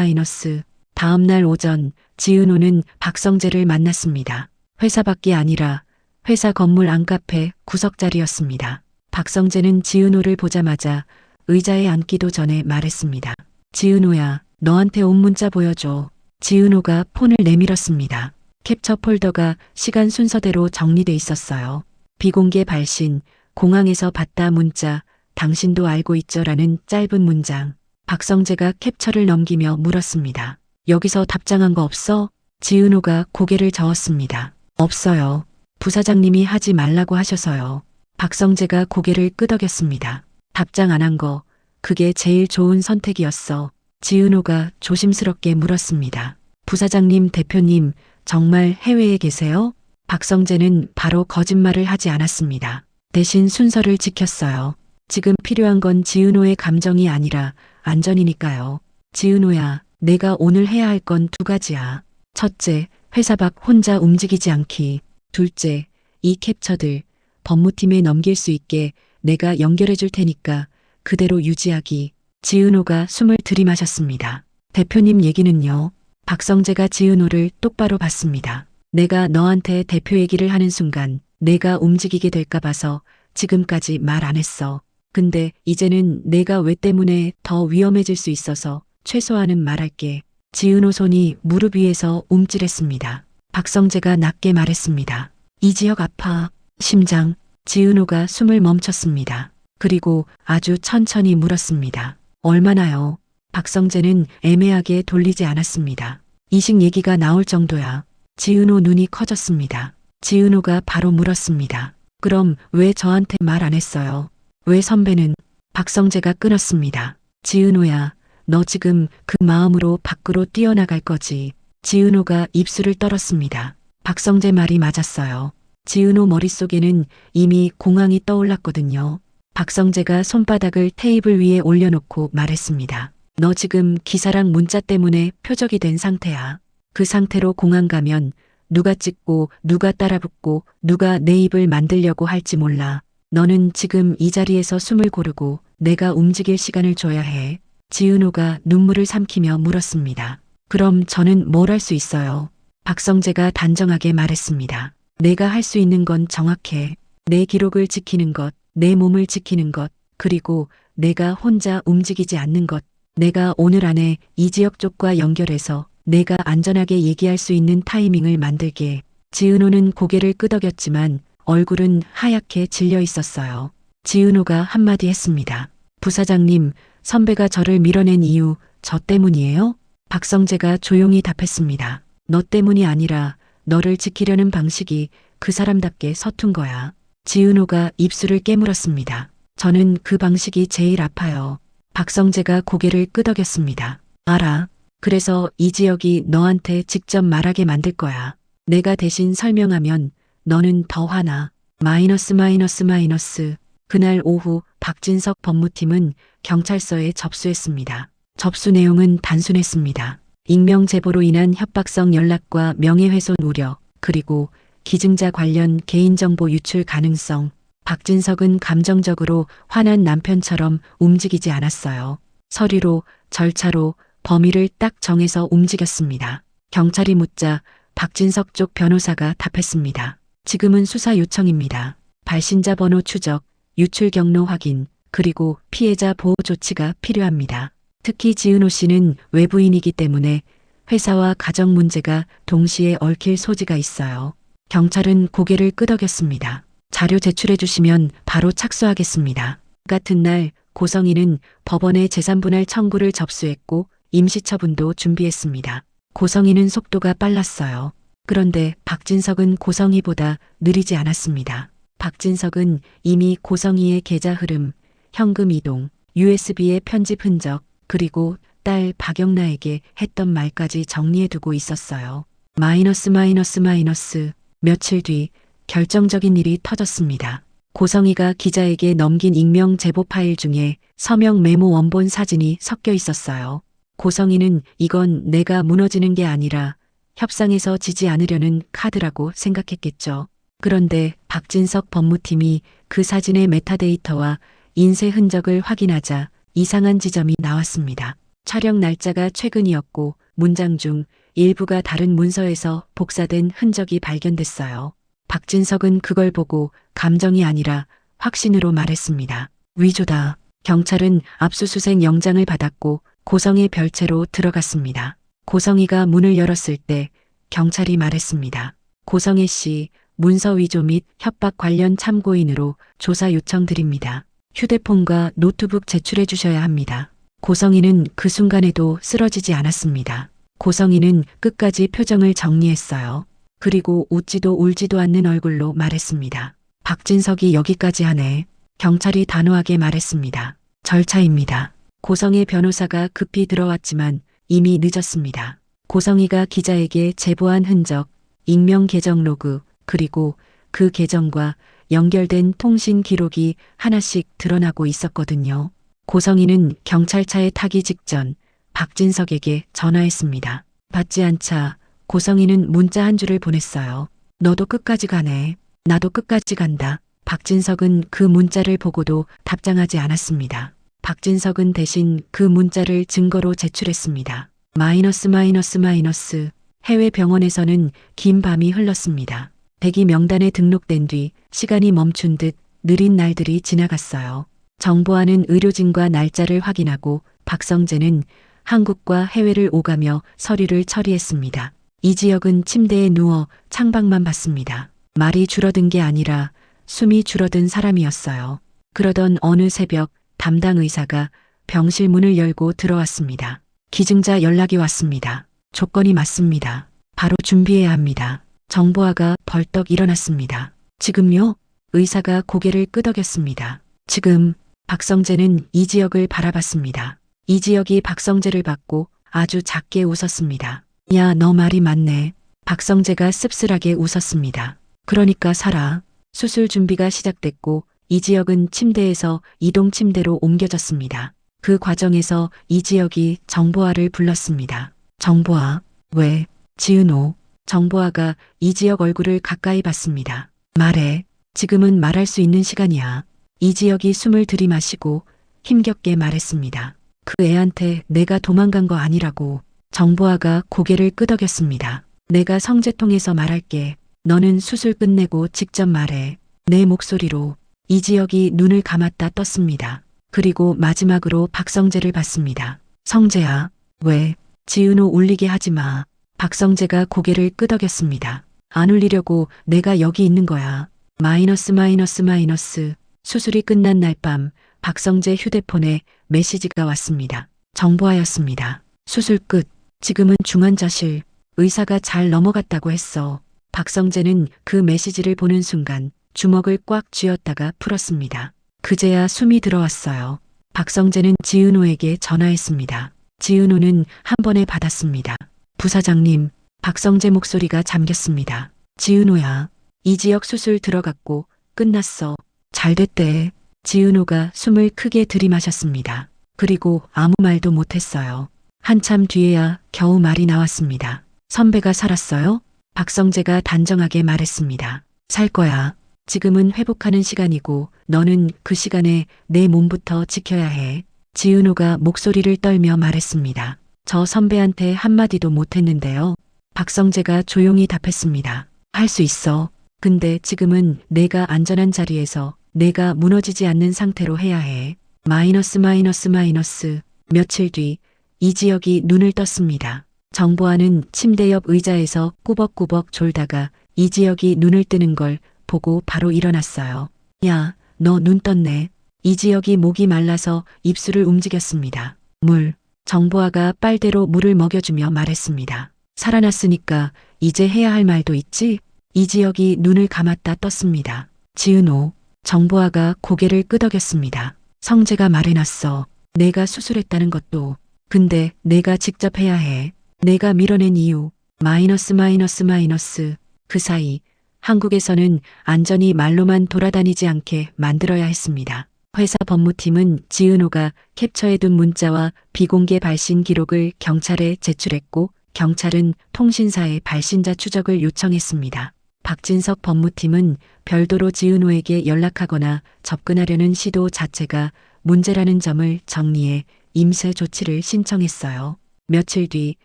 마이너스. 다음 날 오전 지은호는 박성재를 만났습니다. 회사 밖이 아니라 회사 건물 안카페 구석자리였습니다. 박성재는 지은호를 보자마자 의자에 앉기도 전에 말했습니다. 지은호야, 너한테 온 문자 보여줘. 지은호가 폰을 내밀었습니다. 캡처 폴더가 시간 순서대로 정리돼 있었어요. 비공개 발신, 공항에서 봤다 문자, 당신도 알고 있죠라는 짧은 문장. 박성재가 캡처를 넘기며 물었습니다. 여기서 답장한 거 없어? 지은호가 고개를 저었습니다. 없어요. 부사장님이 하지 말라고 하셔서요. 박성재가 고개를 끄덕였습니다. 답장 안 한 거, 그게 제일 좋은 선택이었어. 지은호가 조심스럽게 물었습니다. 부사장님, 대표님, 정말 해외에 계세요? 박성재는 바로 거짓말을 하지 않았습니다. 대신 순서를 지켰어요. 지금 필요한 건 지은호의 감정이 아니라 안전이니까요. 지은호야, 내가 오늘 해야 할 건 두 가지야. 첫째, 회사 밖 혼자 움직이지 않기. 둘째, 이 캡처들 법무팀에 넘길 수 있게 내가 연결해 줄 테니까 그대로 유지하기. 지은호가 숨을 들이마셨습니다. 대표님 얘기는요? 박성재가 지은호를 똑바로 봤습니다. 내가 너한테 대표 얘기를 하는 순간 내가 움직이게 될까 봐서 지금까지 말 안 했어. 근데 이제는 내가 왜 때문에 더 위험해질 수 있어서 최소한은 말할게. 지은호 손이 무릎 위에서 움찔했습니다. 박성재가 낮게 말했습니다. 이 지역 아파. 심장. 지은호가 숨을 멈췄습니다. 그리고 아주 천천히 물었습니다. 얼마나요? 박성재는 애매하게 돌리지 않았습니다. 이식 얘기가 나올 정도야. 지은호 눈이 커졌습니다. 지은호가 바로 물었습니다. 그럼 왜 저한테 말 안 했어요? 왜 선배는? 박성재가 끊었습니다. 지은호야, 너 지금 그 마음으로 밖으로 뛰어나갈 거지. 지은호가 입술을 떨었습니다. 박성재 말이 맞았어요. 지은호 머릿속에는 이미 공항이 떠올랐거든요. 박성재가 손바닥을 테이블 위에 올려놓고 말했습니다. 너 지금 기사랑 문자 때문에 표적이 된 상태야. 그 상태로 공항 가면 누가 찍고 누가 따라붙고 누가 내 입을 만들려고 할지 몰라. 너는 지금 이 자리에서 숨을 고르고 내가 움직일 시간을 줘야 해. 지은호가 눈물을 삼키며 물었습니다. 그럼 저는 뭘 할 수 있어요? 박성재가 단정하게 말했습니다. 내가 할 수 있는 건 정확해. 내 기록을 지키는 것, 내 몸을 지키는 것, 그리고 내가 혼자 움직이지 않는 것. 내가 오늘 안에 이 지역 쪽과 연결해서 내가 안전하게 얘기할 수 있는 타이밍을 만들게. 지은호는 고개를 끄덕였지만 얼굴은 하얗게 질려 있었어요. 지은호가 한마디 했습니다. 부사장님, 선배가 저를 밀어낸 이유 저 때문이에요? 박성재가 조용히 답했습니다. 너 때문이 아니라 너를 지키려는 방식이 그 사람답게 서툰 거야. 지은호가 입술을 깨물었습니다. 저는 그 방식이 제일 아파요. 박성재가 고개를 끄덕였습니다. 알아. 그래서 이 지역이 너한테 직접 말하게 만들 거야. 내가 대신 설명하면 너는 더 화나. 마이너스. 그날 오후 박진석 법무팀은 경찰서에 접수했습니다. 접수 내용은 단순했습니다. 익명 제보로 인한 협박성 연락과 명예훼손 우려, 그리고 기증자 관련 개인정보 유출 가능성. 박진석은 감정적으로 화난 남편처럼 움직이지 않았어요. 서류로, 절차로 범위를 딱 정해서 움직였습니다. 경찰이 묻자 박진석 쪽 변호사가 답했습니다. 지금은 수사 요청입니다. 발신자 번호 추적, 유출 경로 확인, 그리고 피해자 보호 조치가 필요합니다. 특히 지은호 씨는 외부인이기 때문에 회사와 가정 문제가 동시에 얽힐 소지가 있어요. 경찰은 고개를 끄덕였습니다. 자료 제출해 주시면 바로 착수하겠습니다. 같은 날 고성희는 법원에 재산분할 청구를 접수했고 임시처분도 준비했습니다. 고성희는 속도가 빨랐어요. 그런데 박진석은 고성희보다 느리지 않았습니다. 박진석은 이미 고성희의 계좌 흐름, 현금 이동, USB의 편집 흔적, 그리고 딸 박영나에게 했던 말까지 정리해두고 있었어요. 마이너스. 며칠 뒤 결정적인 일이 터졌습니다. 고성희가 기자에게 넘긴 익명 제보 파일 중에 서명 메모 원본 사진이 섞여 있었어요. 고성희는 이건 내가 무너지는 게 아니라 협상에서 지지 않으려는 카드라고 생각했겠죠. 그런데 박진석 법무팀이 그 사진의 메타데이터와 인쇄 흔적을 확인하자 이상한 지점이 나왔습니다. 촬영 날짜가 최근이었고 문장 중 일부가 다른 문서에서 복사된 흔적이 발견됐어요. 박진석은 그걸 보고 감정이 아니라 확신으로 말했습니다. 위조다. 경찰은 압수수색 영장을 받았고 고성의 별채로 들어갔습니다. 고성희가 문을 열었을 때 경찰이 말했습니다. 고성희 씨, 문서 위조 및 협박 관련 참고인으로 조사 요청드립니다. 휴대폰과 노트북 제출해 주셔야 합니다. 고성희는 그 순간에도 쓰러지지 않았습니다. 고성이는 끝까지 표정을 정리했어요. 그리고 웃지도 울지도 않는 얼굴로 말했습니다. 박진석이 여기까지 하네. 경찰이 단호하게 말했습니다. 절차입니다. 고성의 변호사가 급히 들어왔지만 이미 늦었습니다. 고성이가 기자에게 제보한 흔적, 익명 계정 로그, 그리고 그 계정과 연결된 통신 기록이 하나씩 드러나고 있었거든요. 고성이는 경찰차에 타기 직전 박진석에게 전화했습니다. 받지 않자 고성이는 문자 한 줄을 보냈어요. 너도 끝까지 가네. 나도 끝까지 간다. 박진석은 그 문자를 보고도 답장하지 않았습니다. 박진석은 대신 그 문자를 증거로 제출했습니다. 마이너스. 해외 병원에서는 긴 밤이 흘렀습니다. 대기 명단에 등록된 뒤 시간이 멈춘 듯 느린 날들이 지나갔어요. 정보하는 의료진과 날짜를 확인하고 박성재는 한국과 해외를 오가며 서류를 처리했습니다. 이지혁은 침대에 누워 창밖만 봤습니다. 말이 줄어든 게 아니라 숨이 줄어든 사람이었어요. 그러던 어느 새벽 담당 의사가 병실 문을 열고 들어왔습니다. 기증자 연락이 왔습니다. 조건이 맞습니다. 바로 준비해야 합니다. 정보아가 벌떡 일어났습니다. 지금요? 의사가 고개를 끄덕였습니다. 지금. 박성재는 이지혁을 바라봤습니다. 이지혁이 박성재를 받고 아주 작게 웃었습니다. 야, 너 말이 맞네. 박성재가 씁쓸하게 웃었습니다. 그러니까 살아. 수술 준비가 시작됐고 이지혁은 침대에서 이동 침대로 옮겨졌습니다. 그 과정에서 이지혁이 정보아를 불렀습니다. 정보아. 왜? 지은호. 정보아가 이지혁 얼굴을 가까이 봤습니다. 말해. 지금은 말할 수 있는 시간이야. 이지혁이 숨을 들이마시고 힘겹게 말했습니다. 그 애한테 내가 도망간 거 아니라고. 정보아가 고개를 끄덕였습니다. 내가 성재 통해서 말할게. 너는 수술 끝내고 직접 말해. 내 목소리로. 이지혁이 눈을 감았다 떴습니다. 그리고 마지막으로 박성재를 봤습니다. 성재야. 왜? 지은호 울리게 하지 마. 박성재가 고개를 끄덕였습니다. 안 울리려고 내가 여기 있는 거야. 마이너스. 수술이 끝난 날 밤 박성재 휴대폰에 메시지가 왔습니다. 정보아였습니다. 수술 끝. 지금은 중환자실. 의사가 잘 넘어갔다고 했어. 박성재는 그 메시지를 보는 순간 주먹을 꽉 쥐었다가 풀었습니다. 그제야 숨이 들어왔어요. 박성재는 지은호에게 전화했습니다. 지은호는 한 번에 받았습니다. 부사장님. 박성재 목소리가 잠겼습니다. 지은호야. 이지혁 수술 들어갔고 끝났어. 잘 됐대. 지은호가 숨을 크게 들이마셨습니다. 그리고 아무 말도 못했어요. 한참 뒤에야 겨우 말이 나왔습니다. 선배가 살았어요? 박성재가 단정하게 말했습니다. 살 거야. 지금은 회복하는 시간이고 너는 그 시간에 내 몸부터 지켜야 해. 지은호가 목소리를 떨며 말했습니다. 저 선배한테 한마디도 못했는데요. 박성재가 조용히 답했습니다. 할 수 있어. 근데 지금은 내가 안전한 자리에서 내가 무너지지 않는 상태로 해야 해. 마이너스. 며칠 뒤 이지혁이 눈을 떴습니다. 정보아는 침대 옆 의자에서 꾸벅꾸벅 졸다가 이지혁이 눈을 뜨는 걸 보고 바로 일어났어요. 야, 너 눈 떴네. 이지혁이 목이 말라서 입술을 움직였습니다. 물. 정보아가 빨대로 물을 먹여주며 말했습니다. 살아났으니까 이제 해야 할 말도 있지? 이지혁이 눈을 감았다 떴습니다. 지은호. 정보아가 고개를 끄덕였습니다. 성재가 말해놨어. 내가 수술했다는 것도. 근데 내가 직접 해야 해. 내가 밀어낸 이유. 마이너스. 그 사이 한국에서는 안전이 말로만 돌아다니지 않게 만들어야 했습니다. 회사 법무팀은 지은호가 캡처해둔 문자와 비공개 발신 기록을 경찰에 제출했고 경찰은 통신사에 발신자 추적을 요청했습니다. 박진석 법무팀은 별도로 지은호에게 연락하거나 접근하려는 시도 자체가 문제라는 점을 정리해 임시 조치를 신청했어요. 며칠 뒤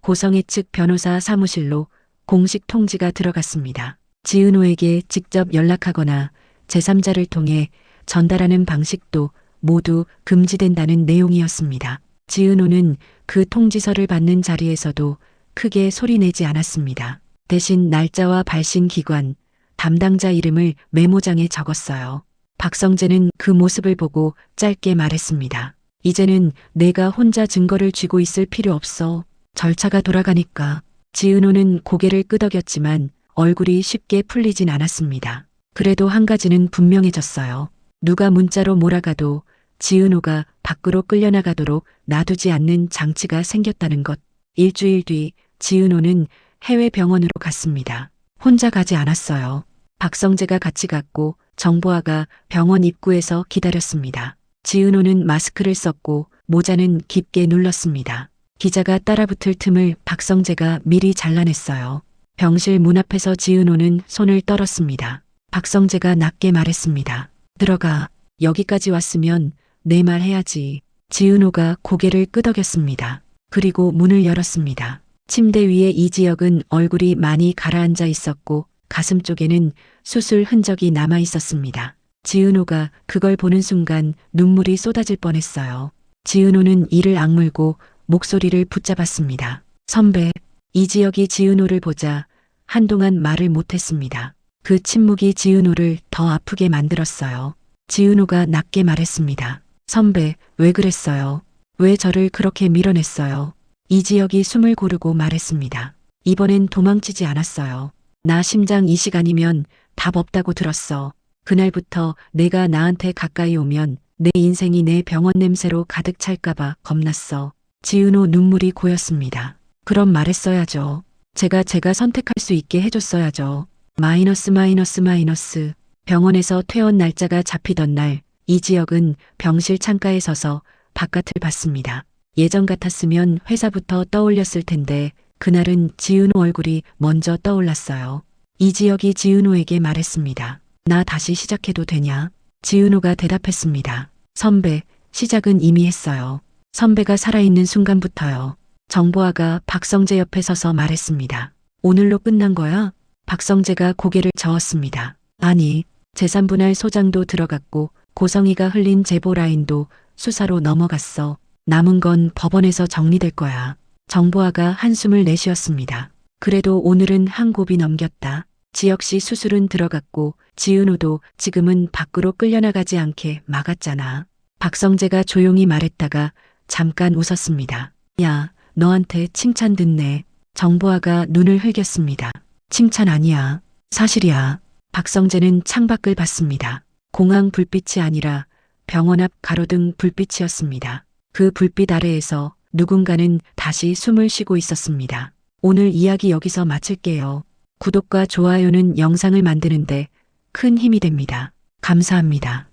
고성애 측 변호사 사무실로 공식 통지가 들어갔습니다. 지은호에게 직접 연락하거나 제3자를 통해 전달하는 방식도 모두 금지된다는 내용이었습니다. 지은호는 그 통지서를 받는 자리에서도 크게 소리내지 않았습니다. 대신 날짜와 발신 기관, 담당자 이름을 메모장에 적었어요. 박성재는 그 모습을 보고 짧게 말했습니다. 이제는 내가 혼자 증거를 쥐고 있을 필요 없어. 절차가 돌아가니까. 지은호는 고개를 끄덕였지만 얼굴이 쉽게 풀리진 않았습니다. 그래도 한 가지는 분명해졌어요. 누가 문자로 몰아가도 지은호가 밖으로 끌려나가도록 놔두지 않는 장치가 생겼다는 것. 일주일 뒤 지은호는 해외 병원으로 갔습니다. 혼자 가지 않았어요. 박성재가 같이 갔고 정보아가 병원 입구에서 기다렸습니다. 지은호는 마스크를 썼고 모자는 깊게 눌렀습니다. 기자가 따라붙을 틈을 박성재가 미리 잘라냈어요. 병실 문 앞에서 지은호는 손을 떨었습니다. 박성재가 낮게 말했습니다. 들어가. 여기까지 왔으면 내 말 해야지. 지은호가 고개를 끄덕였습니다. 그리고 문을 열었습니다. 침대 위에 이지혁은 얼굴이 많이 가라앉아 있었고 가슴 쪽에는 수술 흔적이 남아 있었습니다. 지은호가 그걸 보는 순간 눈물이 쏟아질 뻔했어요. 지은호는 이를 악물고 목소리를 붙잡았습니다. 선배. 이지혁이 지은호를 보자 한동안 말을 못했습니다. 그 침묵이 지은호를 더 아프게 만들었어요. 지은호가 낮게 말했습니다. 선배, 왜 그랬어요? 왜 저를 그렇게 밀어냈어요? 이지혁이 숨을 고르고 말했습니다. 이번엔 도망치지 않았어요. 나 심장 이식 아니면 답 없다고 들었어. 그날부터 내가 나한테 가까이 오면 내 인생이 내 병원 냄새로 가득 찰까봐 겁났어. 지은호 눈물이 고였습니다. 그럼 말했어야죠. 제가 선택할 수 있게 해줬어야죠. 마이너스. 병원에서 퇴원 날짜가 잡히던 날 이지혁은 병실 창가에 서서 바깥을 봤습니다. 예전 같았으면 회사부터 떠올렸을 텐데 그날은 지은호 얼굴이 먼저 떠올랐어요. 이지혁이 지은호에게 말했습니다. 나 다시 시작해도 되냐? 지은호가 대답했습니다. 선배, 시작은 이미 했어요. 선배가 살아있는 순간부터요. 정보아가 박성재 옆에 서서 말했습니다. 오늘로 끝난 거야? 박성재가 고개를 저었습니다. 아니, 재산분할 소장도 들어갔고 고성이가 흘린 제보 라인도 수사로 넘어갔어. 남은 건 법원에서 정리될 거야. 정보아가 한숨을 내쉬었습니다. 그래도 오늘은 한 곱이 넘겼다. 지혁 씨 수술은 들어갔고 지은호도 지금은 밖으로 끌려나가지 않게 막았잖아. 박성재가 조용히 말했다가 잠깐 웃었습니다. 야, 너한테 칭찬 듣네. 정보아가 눈을 흘겼습니다. 칭찬 아니야. 사실이야. 박성재는 창밖을 봤습니다. 공항 불빛이 아니라 병원 앞 가로등 불빛이었습니다. 그 불빛 아래에서 누군가는 다시 숨을 쉬고 있었습니다. 오늘 이야기 여기서 마칠게요. 구독과 좋아요는 영상을 만드는데 큰 힘이 됩니다. 감사합니다.